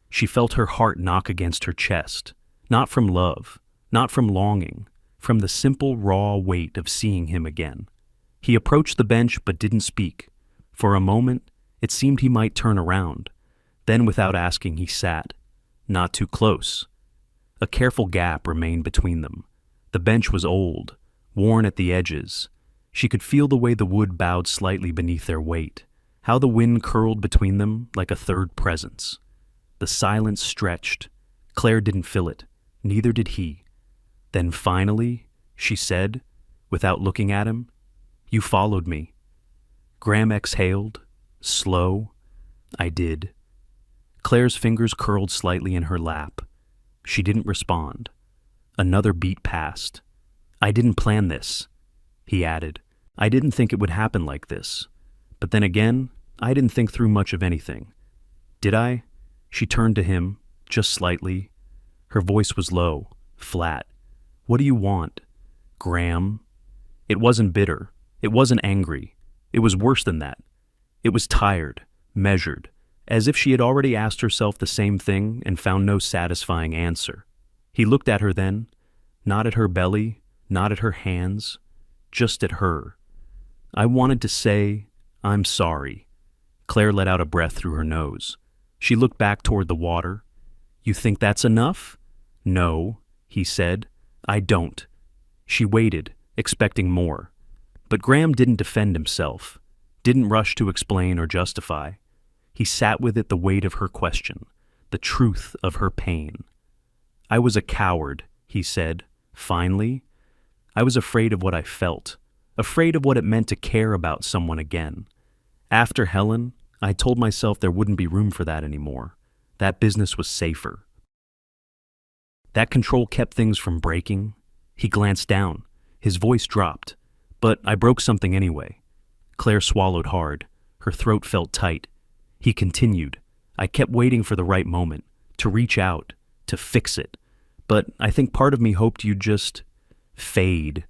She felt her heart knock against her chest, not from love, not from longing, from the simple raw weight of seeing him again. He approached the bench but didn't speak. For a moment, it seemed he might turn around. Then without asking, he sat, not too close. A careful gap remained between them. The bench was old, worn at the edges. She could feel the way the wood bowed slightly beneath their weight, how the wind curled between them like a third presence. The silence stretched. Claire didn't feel it, neither did he. Then finally, she said, without looking at him, "You followed me." Graham exhaled, slow. "I did." Claire's fingers curled slightly in her lap. She didn't respond. Another beat passed. "I didn't plan this," he added. "I didn't think it would happen like this. But then again, I didn't think through much of anything. Did I?" She turned to him, just slightly. Her voice was low, flat. "What do you want?" "Graham." It wasn't bitter. It wasn't angry. It was worse than that. It was tired, measured, as if she had already asked herself the same thing and found no satisfying answer. He looked at her then, not at her belly, not at her hands, just at her. "I wanted to say, I'm sorry." Claire let out a breath through her nose. She looked back toward the water. "You think that's enough?" "No," he said. "I don't." She waited, expecting more. But Graham didn't defend himself, didn't rush to explain or justify. He sat with it, the weight of her question, the truth of her pain. "I was a coward," he said, finally. "I was afraid of what I felt, afraid of what it meant to care about someone again. After Helen, I told myself there wouldn't be room for that anymore. That business was safer. That control kept things from breaking." He glanced down. His voice dropped. "But I broke something anyway." Claire swallowed hard. Her throat felt tight. He continued. "I kept waiting for the right moment, to reach out, to fix it. But I think part of me hoped you'd just fade,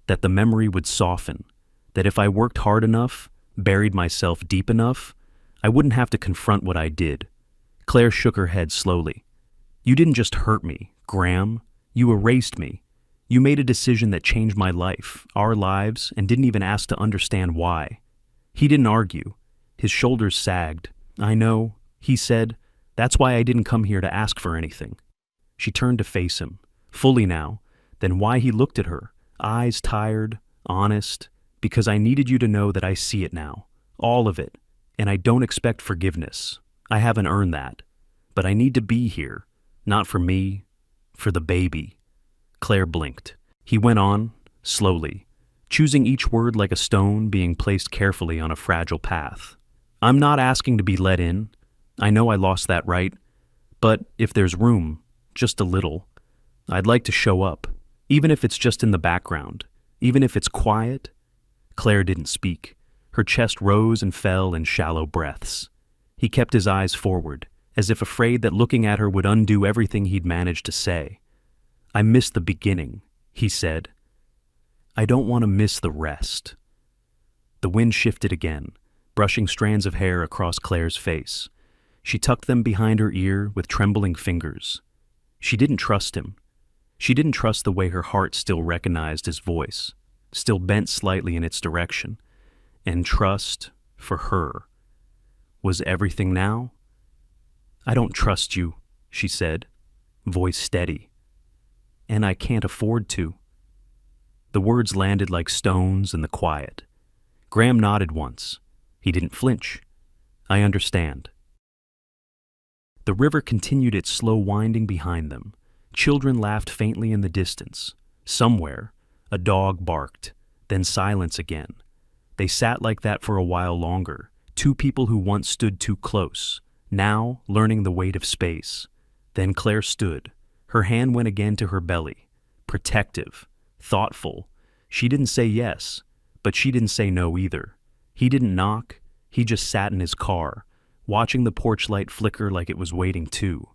that the memory would soften, that if I worked hard enough, buried myself deep enough, I wouldn't have to confront what I did." Claire shook her head slowly. "You didn't just hurt me, Graham. You erased me. You made a decision that changed my life, our lives, and didn't even ask to understand why." He didn't argue. His shoulders sagged. "I know," he said. "That's why I didn't come here to ask for anything." She turned to face him, fully now, then why he looked at her, eyes tired, honest, "Because I needed you to know that I see it now, all of it, and I don't expect forgiveness. I haven't earned that. But I need to be here, not for me, for the baby." Claire blinked. He went on, slowly, choosing each word like a stone being placed carefully on a fragile path. "I'm not asking to be let in. I know I lost that right. But if there's room, just a little, I'd like to show up, even if it's just in the background, even if it's quiet." Claire didn't speak. Her chest rose and fell in shallow breaths. He kept his eyes forward, as if afraid that looking at her would undo everything he'd managed to say. "I missed the beginning," he said. "I don't want to miss the rest." The wind shifted again, brushing strands of hair across Claire's face. She tucked them behind her ear with trembling fingers. She didn't trust him. She didn't trust the way her heart still recognized his voice, still bent slightly in its direction. And trust, for her, was everything now? "I don't trust you," she said, voice steady. "And I can't afford to." The words landed like stones in the quiet. Graham nodded once. He didn't flinch. "I understand." The river continued its slow winding behind them. Children laughed faintly in the distance. Somewhere, a dog barked, then silence again. They sat like that for a while longer, two people who once stood too close, now learning the weight of space. Then Claire stood. Her hand went again to her belly, protective, thoughtful. She didn't say yes, but she didn't say no either. He didn't knock. He just sat in his car, watching the porch light flicker like it was waiting too.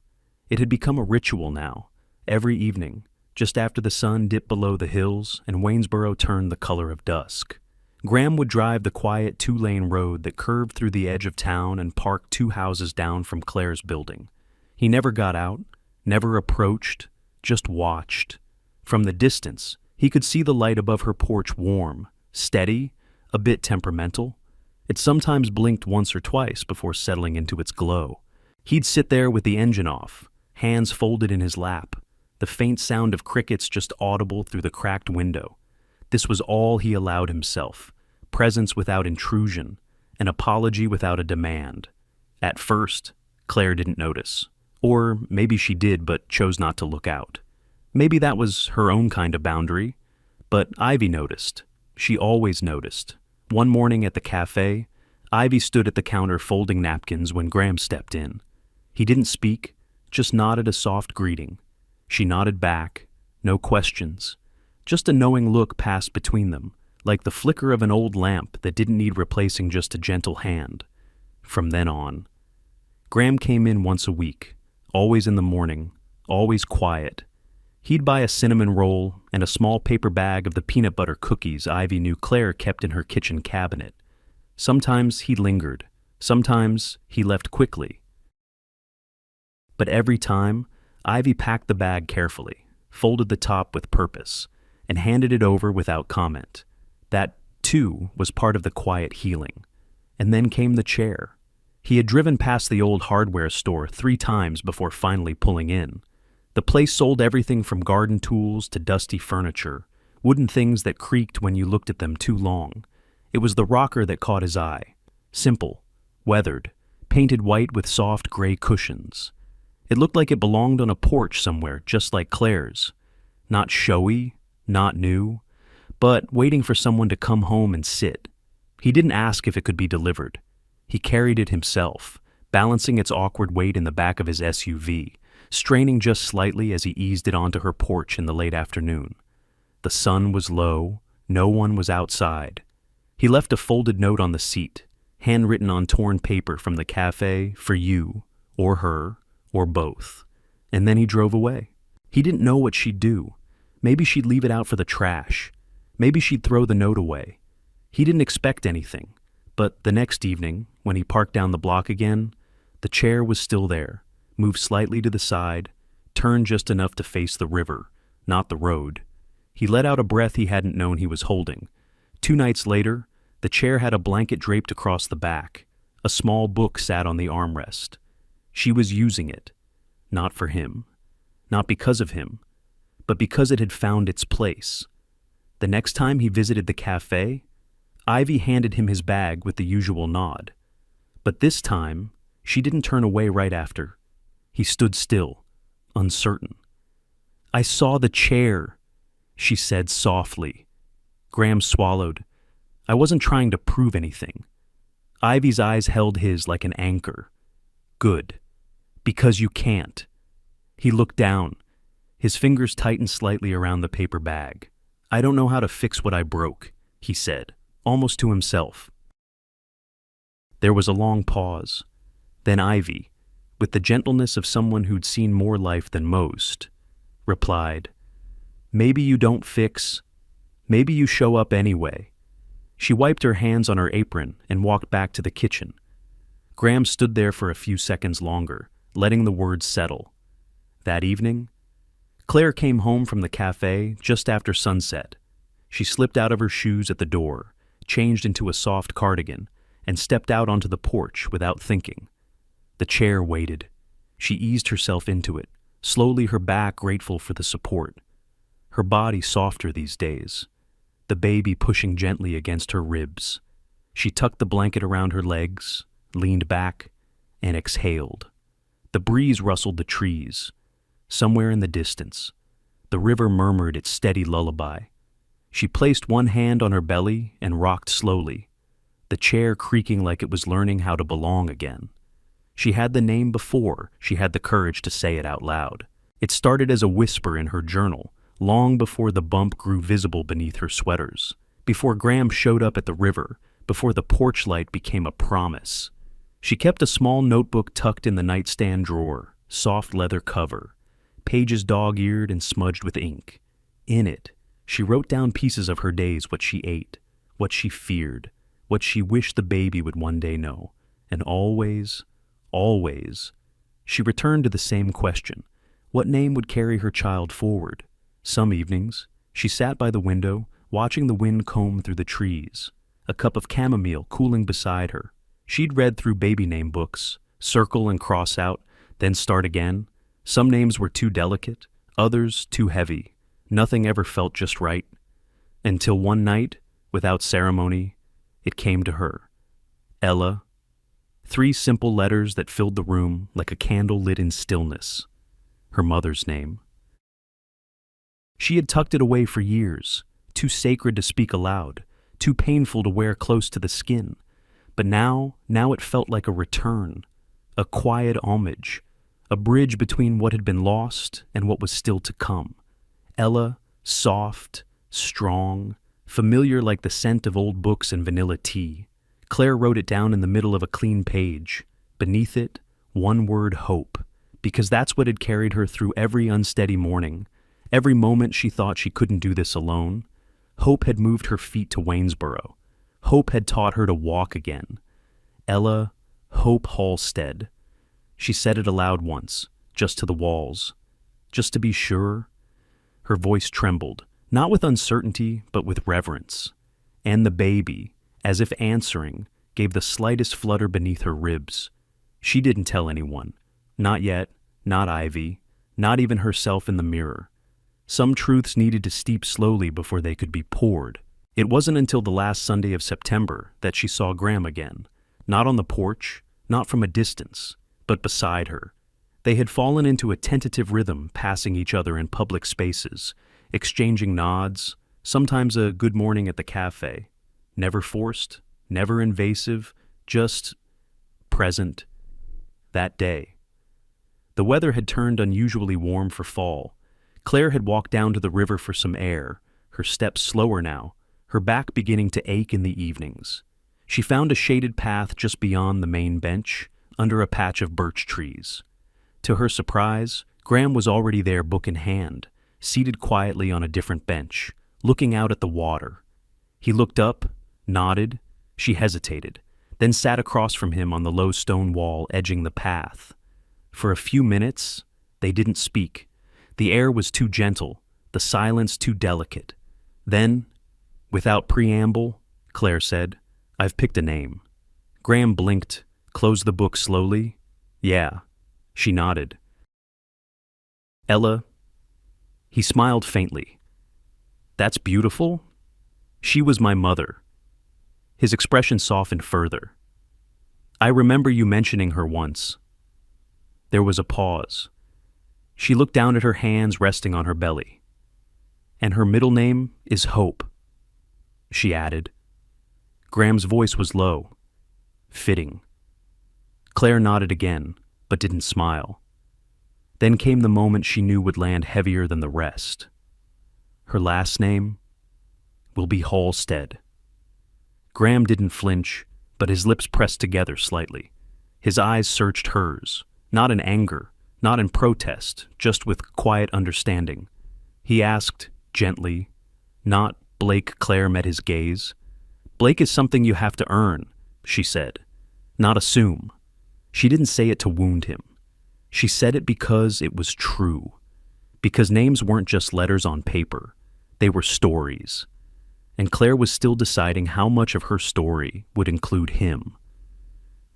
It had become a ritual now. Every evening, just after the sun dipped below the hills and Waynesboro turned the color of dusk, Graham would drive the quiet two-lane road that curved through the edge of town and park 2 houses down from Claire's building. He never got out, never approached, just watched. From the distance, he could see the light above her porch warm, steady, a bit temperamental. It sometimes blinked once or twice before settling into its glow. He'd sit there with the engine off, hands folded in his lap, the faint sound of crickets just audible through the cracked window. This was all he allowed himself, presence without intrusion, an apology without a demand. At first, Claire didn't notice. Or maybe she did but chose not to look out. Maybe that was her own kind of boundary. But Ivy noticed. She always noticed. One morning at the cafe, Ivy stood at the counter folding napkins when Graham stepped in. He didn't speak, just nodded a soft greeting. She nodded back, no questions. Just a knowing look passed between them, like the flicker of an old lamp that didn't need replacing just a gentle hand. From then on, Graham came in once a week, always in the morning, always quiet. He'd buy a cinnamon roll and a small paper bag of the peanut butter cookies Ivy knew Claire kept in her kitchen cabinet. Sometimes he lingered. Sometimes he left quickly. But every time, Ivy packed the bag carefully, folded the top with purpose, and handed it over without comment. That, too, was part of the quiet healing. And then came the chair. He had driven past the old hardware store 3 times before finally pulling in. The place sold everything from garden tools to dusty furniture, wooden things that creaked when you looked at them too long. It was the rocker that caught his eye. Simple, weathered, painted white with soft gray cushions. It looked like it belonged on a porch somewhere, just like Claire's. Not showy, not new, but waiting for someone to come home and sit. He didn't ask if it could be delivered. He carried it himself, balancing its awkward weight in the back of his SUV, straining just slightly as he eased it onto her porch in the late afternoon. The sun was low, no one was outside. He left a folded note on the seat, handwritten on torn paper from the cafe for you, or her, or both. And then he drove away. He didn't know what she'd do. Maybe she'd leave it out for the trash. Maybe she'd throw the note away. He didn't expect anything, but the next evening, when he parked down the block again, the chair was still there, moved slightly to the side, turned just enough to face the river, not the road. He let out a breath he hadn't known he was holding. 2 nights later, the chair had a blanket draped across the back. A small book sat on the armrest. She was using it, not for him, not because of him, but because it had found its place. The next time he visited the cafe, Ivy handed him his bag with the usual nod. But this time, she didn't turn away right after. He stood still, uncertain. "I saw the chair," she said softly. Graham swallowed. "I wasn't trying to prove anything." Ivy's eyes held his like an anchor. "Good. Because you can't." He looked down. His fingers tightened slightly around the paper bag. "I don't know how to fix what I broke," he said, almost to himself. There was a long pause. Then Ivy, with the gentleness of someone who'd seen more life than most, replied, "Maybe you don't fix. Maybe you show up anyway." She wiped her hands on her apron and walked back to the kitchen. Graham stood there for a few seconds longer, letting the words settle. That evening, Claire came home from the cafe just after sunset. She slipped out of her shoes at the door, changed into a soft cardigan, and stepped out onto the porch without thinking. The chair waited. She eased herself into it, slowly, her back grateful for the support. Her body softer these days, the baby pushing gently against her ribs. She tucked the blanket around her legs, leaned back, and exhaled. The breeze rustled the trees. Somewhere in the distance, the river murmured its steady lullaby. She placed one hand on her belly and rocked slowly, the chair creaking like it was learning how to belong again. She had the name before she had the courage to say it out loud. It started as a whisper in her journal, long before the bump grew visible beneath her sweaters, before Graham showed up at the river, before the porch light became a promise. She kept a small notebook tucked in the nightstand drawer, soft leather cover, pages dog-eared and smudged with ink. In it, she wrote down pieces of her days, what she ate, what she feared, what she wished the baby would one day know, and always, she returned to the same question: what name would carry her child forward? Some evenings, she sat by the window, watching the wind comb through the trees, a cup of chamomile cooling beside her. She'd read through baby name books, circle and cross out, then start again. Some names were too delicate, others too heavy. Nothing ever felt just right. Until one night, without ceremony, it came to her. Ella. 3 simple letters that filled the room like a candle lit in stillness. Her mother's name. She had tucked it away for years, too sacred to speak aloud, too painful to wear close to the skin. But now it felt like a return, a quiet homage, a bridge between what had been lost and what was still to come. Ella, soft, strong, familiar like the scent of old books and vanilla tea. Claire wrote it down in the middle of a clean page. Beneath it, one word: hope. because that's what had carried her through every unsteady morning, every moment she thought she couldn't do this alone. Hope had moved her feet to Waynesboro. Hope had taught her to walk again. Ella Hope Halstead. She said it aloud once, just to the walls. Just to be sure. Her voice trembled, not with uncertainty, but with reverence. And the baby, as if answering, gave the slightest flutter beneath her ribs. She didn't tell anyone. Not yet, not Ivy, not even herself in the mirror. Some truths needed to steep slowly before they could be poured. It wasn't until the last Sunday of September that she saw Graham again. Not on the porch, not from a distance, but beside her. They had fallen into a tentative rhythm, passing each other in public spaces, exchanging nods, sometimes a good morning at the cafe. Never forced, never invasive, just present. That day. The weather had turned unusually warm for fall. Claire had walked down to the river for some air, her steps slower now, her back beginning to ache in the evenings. She found a shaded path just beyond the main bench, under a patch of birch trees. To her surprise, Graham was already there, book in hand, seated quietly on a different bench, looking out at the water. He looked up, nodded. She hesitated, then sat across from him on the low stone wall edging the path. For a few minutes, they didn't speak. The air was too gentle, the silence too delicate. Then, without preamble, Claire said, "I've picked a name." Graham blinked, closed the book slowly. "Yeah." She nodded. "Ella." He smiled faintly. "That's beautiful." "She was my mother." His expression softened further. "I remember you mentioning her once." There was a pause. She looked down at her hands resting on her belly. "And her middle name is Hope," she added. Graham's voice was low. "Fitting." Claire nodded again, but didn't smile. Then came the moment she knew would land heavier than the rest. Her last name will be Halstead. Graham didn't flinch, but his lips pressed together slightly. His eyes searched hers, not in anger, not in protest, just with quiet understanding. He asked, gently, not Blake. Claire met his gaze. "Blake is something you have to earn," she said, "not assume." She didn't say it to wound him. She said it because it was true. Because names weren't just letters on paper. They were stories. And Claire was still deciding how much of her story would include him.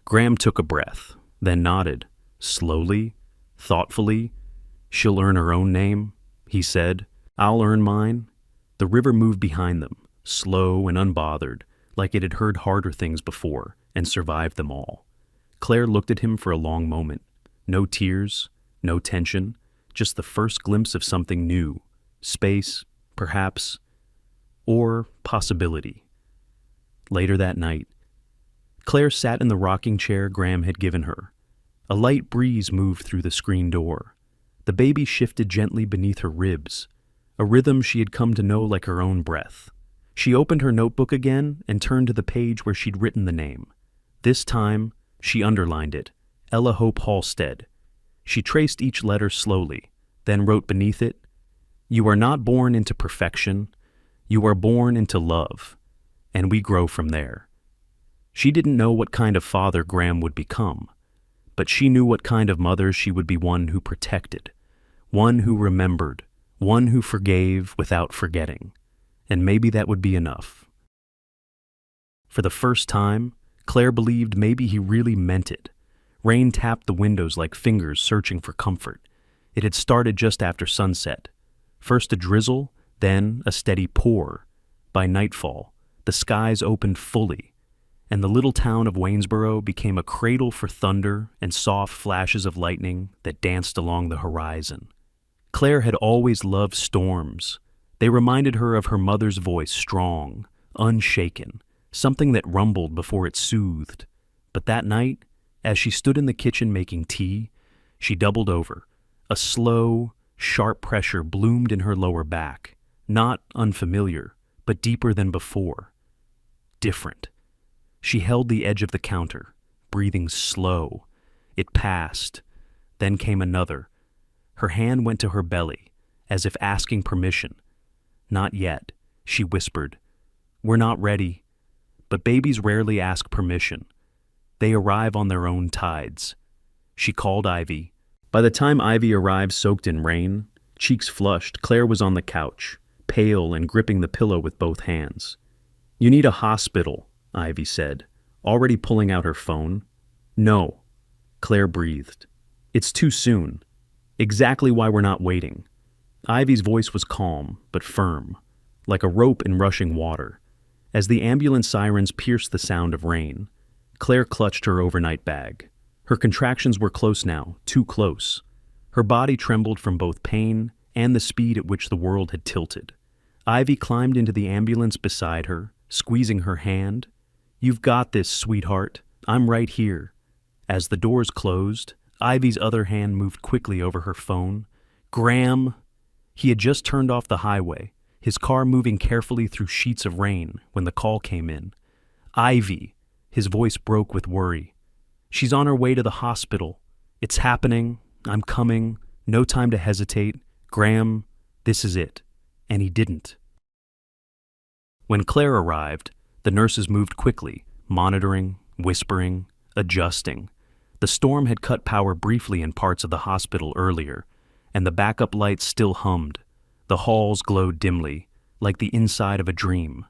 Graham took a breath, then nodded, slowly, thoughtfully. "She'll earn her own name," he said. "I'll earn mine." The river moved behind them, slow and unbothered, like it had heard harder things before and survived them all. Claire looked at him for a long moment. No tears, no tension, just the first glimpse of something new. Space, perhaps, or possibility. Later that night, Claire sat in the rocking chair Graham had given her. A light breeze moved through the screen door. The baby shifted gently beneath her ribs, a rhythm she had come to know like her own breath. She opened her notebook again and turned to the page where she'd written the name. This time, she underlined it, Ella Hope Halstead. She traced each letter slowly, then wrote beneath it, "You are not born into perfection. You are born into love, and we grow from there." She didn't know what kind of father Graham would become, but she knew what kind of mother she would be, one who protected, one who remembered, one who forgave without forgetting. And maybe that would be enough. For the first time, Claire believed maybe he really meant it. Rain tapped the windows like fingers searching for comfort. It had started just after sunset. First a drizzle, then a steady pour. By nightfall, the skies opened fully, and the little town of Waynesboro became a cradle for thunder and soft flashes of lightning that danced along the horizon. Claire had always loved storms. They reminded her of her mother's voice, strong, unshaken, something that rumbled before it soothed. But that night, as she stood in the kitchen making tea, she doubled over. A slow, sharp pressure bloomed in her lower back, not unfamiliar, but deeper than before. Different. She held the edge of the counter, breathing slow. It passed. Then came another. Her hand went to her belly, as if asking permission. "Not yet," she whispered. "We're not ready." But babies rarely ask permission. They arrive on their own tides. She called Ivy. By the time Ivy arrived soaked in rain, cheeks flushed, Claire was on the couch, pale and gripping the pillow with both hands. "You need a hospital," Ivy said, already pulling out her phone. "No," Claire breathed. "It's too soon. Exactly why we're not waiting." Ivy's voice was calm, but firm, like a rope in rushing water. As the ambulance sirens pierced the sound of rain, Claire clutched her overnight bag. Her contractions were close now, too close. Her body trembled from both pain and the speed at which the world had tilted. Ivy climbed into the ambulance beside her, squeezing her hand. "You've got this, sweetheart. I'm right here." As the doors closed, Ivy's other hand moved quickly over her phone. "Graham!" He had just turned off the highway, his car moving carefully through sheets of rain when the call came in. "Ivy!" His voice broke with worry. "She's on her way to the hospital. It's happening. I'm coming. No time to hesitate. Graham, this is it." And he didn't. When Claire arrived, the nurses moved quickly, monitoring, whispering, adjusting. The storm had cut power briefly in parts of the hospital earlier, and the backup lights still hummed. The halls glowed dimly, like the inside of a dream.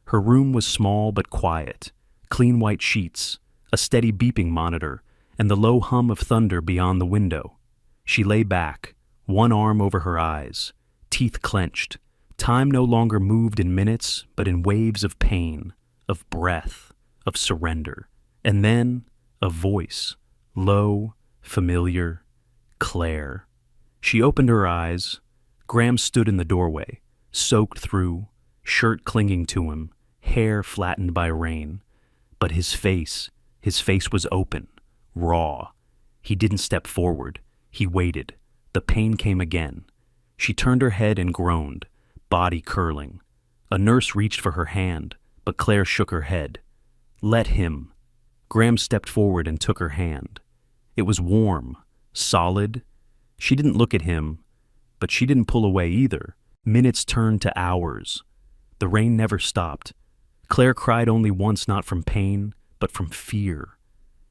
Her room was small but quiet, clean white sheets, a steady beeping monitor, and the low hum of thunder beyond the window. She lay back, one arm over her eyes, teeth clenched. Time no longer moved in minutes, but in waves of pain, of breath, of surrender. And then, a voice, low, familiar, "Claire." She opened her eyes. Graham stood in the doorway, soaked through, shirt clinging to him, hair flattened by rain. But his face was open, raw. He didn't step forward. He waited. The pain came again. She turned her head and groaned, body curling. A nurse reached for her hand, but Claire shook her head. "Let him." Graham stepped forward and took her hand. It was warm, solid. She didn't look at him, but she didn't pull away either. Minutes turned to hours. The rain never stopped. Claire cried only once, not from pain, but from fear.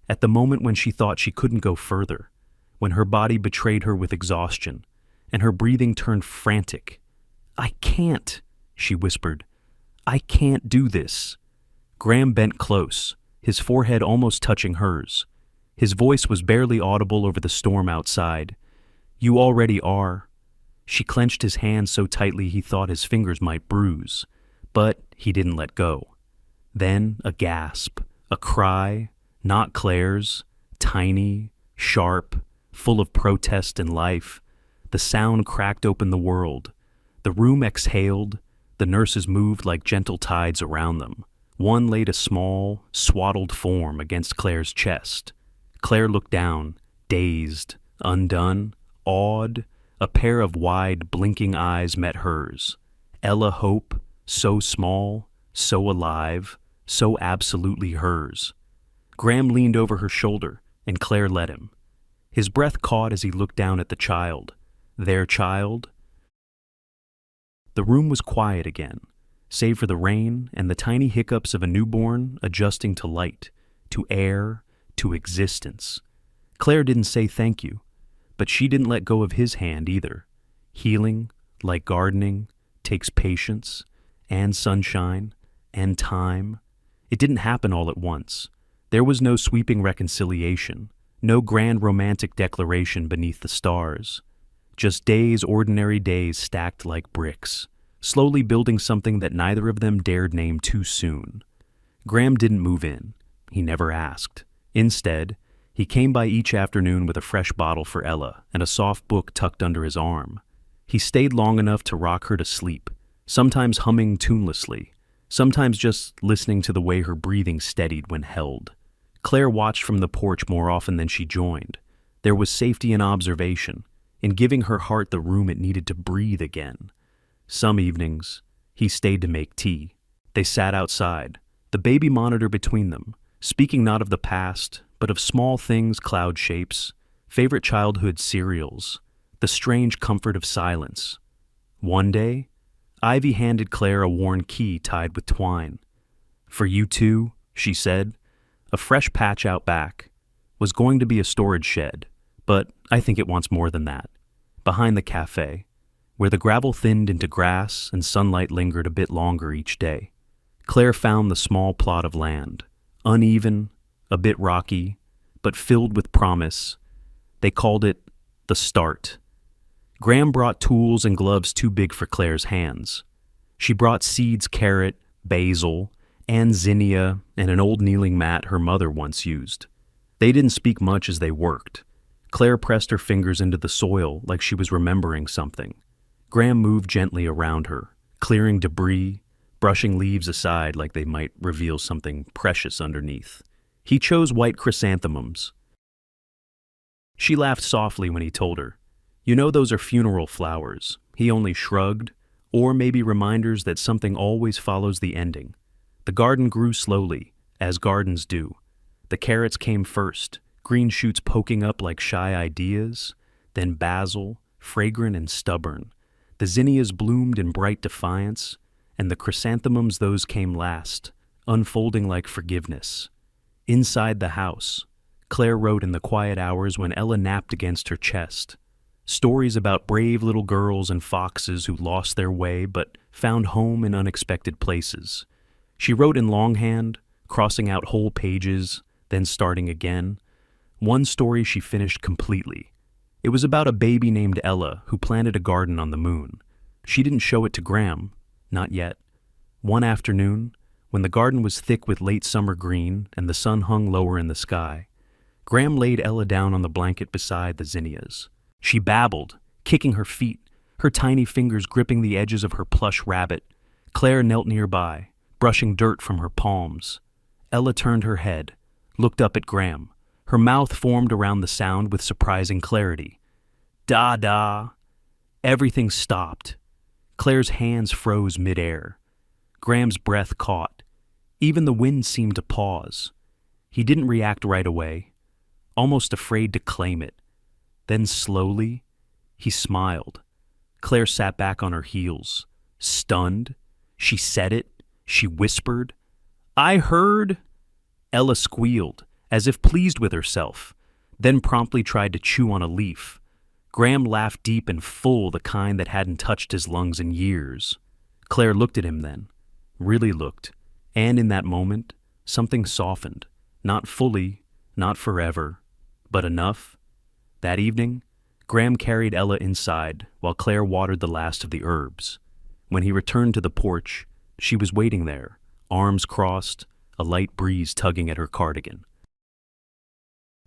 At the moment when she thought she couldn't go further, when her body betrayed her with exhaustion, and her breathing turned frantic. "I can't," she whispered. "I can't do this." Graham bent close, his forehead almost touching hers. His voice was barely audible over the storm outside. "You already are." She clenched his hand so tightly he thought his fingers might bruise, but he didn't let go. Then a gasp, a cry, not Claire's, tiny, sharp, full of protest and life. The sound cracked open the world. The room exhaled. The nurses moved like gentle tides around them. One laid a small, swaddled form against Claire's chest. Claire looked down, dazed, undone, awed. A pair of wide, blinking eyes met hers. Ella Hope, so small, so alive, so absolutely hers. Graham leaned over her shoulder, and Claire let him. His breath caught as he looked down at the child. Their child. The room was quiet again, save for the rain and the tiny hiccups of a newborn adjusting to light, to air, to existence. Claire didn't say thank you, but she didn't let go of his hand either. Healing, like gardening, takes patience, and sunshine, and time. It didn't happen all at once. There was no sweeping reconciliation, no grand romantic declaration beneath the stars. Just days, ordinary days stacked like bricks, slowly building something that neither of them dared name too soon. Graham didn't move in. He never asked. Instead, he came by each afternoon with a fresh bottle for Ella and a soft book tucked under his arm. He stayed long enough to rock her to sleep, sometimes humming tunelessly, sometimes just listening to the way her breathing steadied when held. Claire watched from the porch more often than she joined. There was safety in observation, in giving her heart the room it needed to breathe again. Some evenings, he stayed to make tea. They sat outside, the baby monitor between them, speaking not of the past, but of small things, cloud shapes, favorite childhood cereals, the strange comfort of silence. One day, Ivy handed Claire a worn key tied with twine. "For you too," she said. "A fresh patch out back. Was going to be a storage shed, but I think it wants more than that. Behind the cafe, where the gravel thinned into grass and sunlight lingered a bit longer each day." Claire found the small plot of land, uneven, a bit rocky, but filled with promise. They called it the start. Graham brought tools and gloves too big for Claire's hands. She brought seeds, carrot, basil, and zinnia, and an old kneeling mat her mother once used. They didn't speak much as they worked. Claire pressed her fingers into the soil like she was remembering something. Graham moved gently around her, clearing debris, brushing leaves aside like they might reveal something precious underneath. He chose white chrysanthemums. She laughed softly when he told her, "You know those are funeral flowers." He only shrugged, or maybe reminders that something always follows the ending. The garden grew slowly, as gardens do. The carrots came first, green shoots poking up like shy ideas, then basil, fragrant and stubborn. The zinnias bloomed in bright defiance, and the chrysanthemums, those came last, unfolding like forgiveness. Inside the house, Claire wrote in the quiet hours when Ella napped against her chest. Stories about brave little girls and foxes who lost their way but found home in unexpected places. She wrote in longhand, crossing out whole pages, then starting again. One story she finished completely. It was about a baby named Ella who planted a garden on the moon. She didn't show it to Graham, not yet. One afternoon, when the garden was thick with late summer green and the sun hung lower in the sky, Graham laid Ella down on the blanket beside the zinnias. She babbled, kicking her feet, her tiny fingers gripping the edges of her plush rabbit. Claire knelt nearby, brushing dirt from her palms. Ella turned her head, looked up at Graham. Her mouth formed around the sound with surprising clarity. Da-da. Everything stopped. Claire's hands froze midair. Graham's breath caught. Even the wind seemed to pause. He didn't react right away, almost afraid to claim it. Then slowly, he smiled. Claire sat back on her heels, stunned. She said it. She whispered, "I heard." Ella squealed, as if pleased with herself, then promptly tried to chew on a leaf. Graham laughed deep and full, the kind that hadn't touched his lungs in years. Claire looked at him then, really looked, and in that moment, something softened. Not fully, not forever, but enough. That evening, Graham carried Ella inside while Claire watered the last of the herbs. When he returned to the porch, she was waiting there, arms crossed, a light breeze tugging at her cardigan.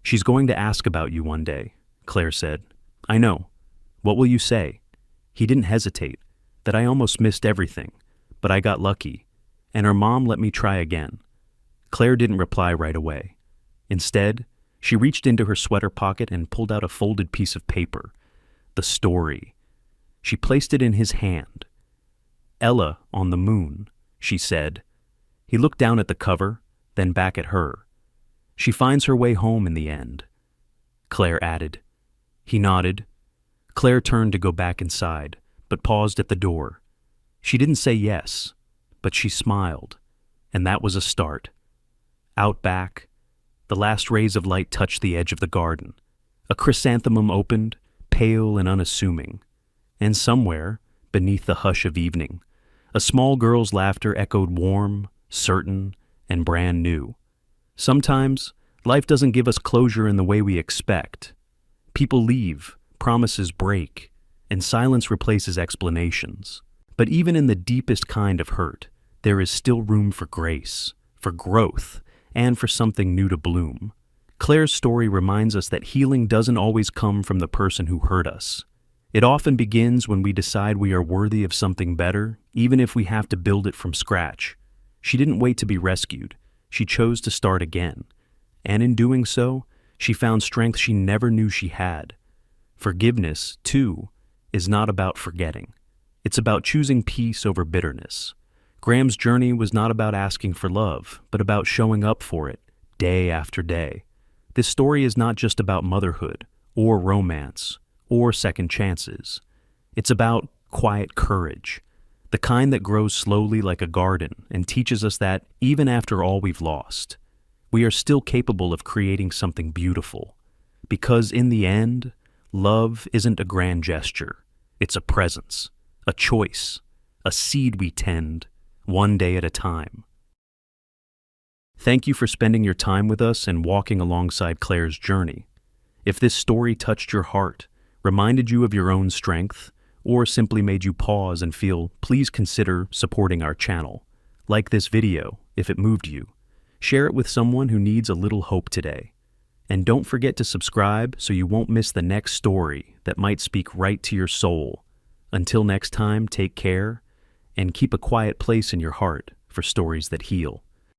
"She's going to ask about you one day," Claire said. "I know. What will you say?" He didn't hesitate, that I almost missed everything, but I got lucky, and her mom let me try again. Claire didn't reply right away. Instead, she reached into her sweater pocket and pulled out a folded piece of paper. The story. She placed it in his hand. "Ella on the moon," she said. He looked down at the cover, then back at her. "She finds her way home in the end," Claire added. He nodded. Claire turned to go back inside, but paused at the door. She didn't say yes, but she smiled, and that was a start. Out back, the last rays of light touched the edge of the garden. A chrysanthemum opened, pale and unassuming, and somewhere, beneath the hush of evening, a small girl's laughter echoed warm, certain, and brand new. Sometimes, life doesn't give us closure in the way we expect. People leave, promises break, and silence replaces explanations. But even in the deepest kind of hurt, there is still room for grace, for growth, and for something new to bloom. Claire's story reminds us that healing doesn't always come from the person who hurt us. It often begins when we decide we are worthy of something better, even if we have to build it from scratch. She didn't wait to be rescued. She chose to start again. And in doing so, she found strength she never knew she had. Forgiveness, too, is not about forgetting. It's about choosing peace over bitterness. Graham's journey was not about asking for love, but about showing up for it, day after day. This story is not just about motherhood or romance, or second chances. It's about quiet courage, the kind that grows slowly like a garden and teaches us that even after all we've lost, we are still capable of creating something beautiful. Because in the end, love isn't a grand gesture. It's a presence, a choice, a seed we tend, one day at a time. Thank you for spending your time with us and walking alongside Claire's journey. If this story touched your heart, reminded you of your own strength, or simply made you pause and feel, please consider supporting our channel. Like this video if it moved you. Share it with someone who needs a little hope today. And don't forget to subscribe so you won't miss the next story that might speak right to your soul. Until next time, take care and keep a quiet place in your heart for stories that heal.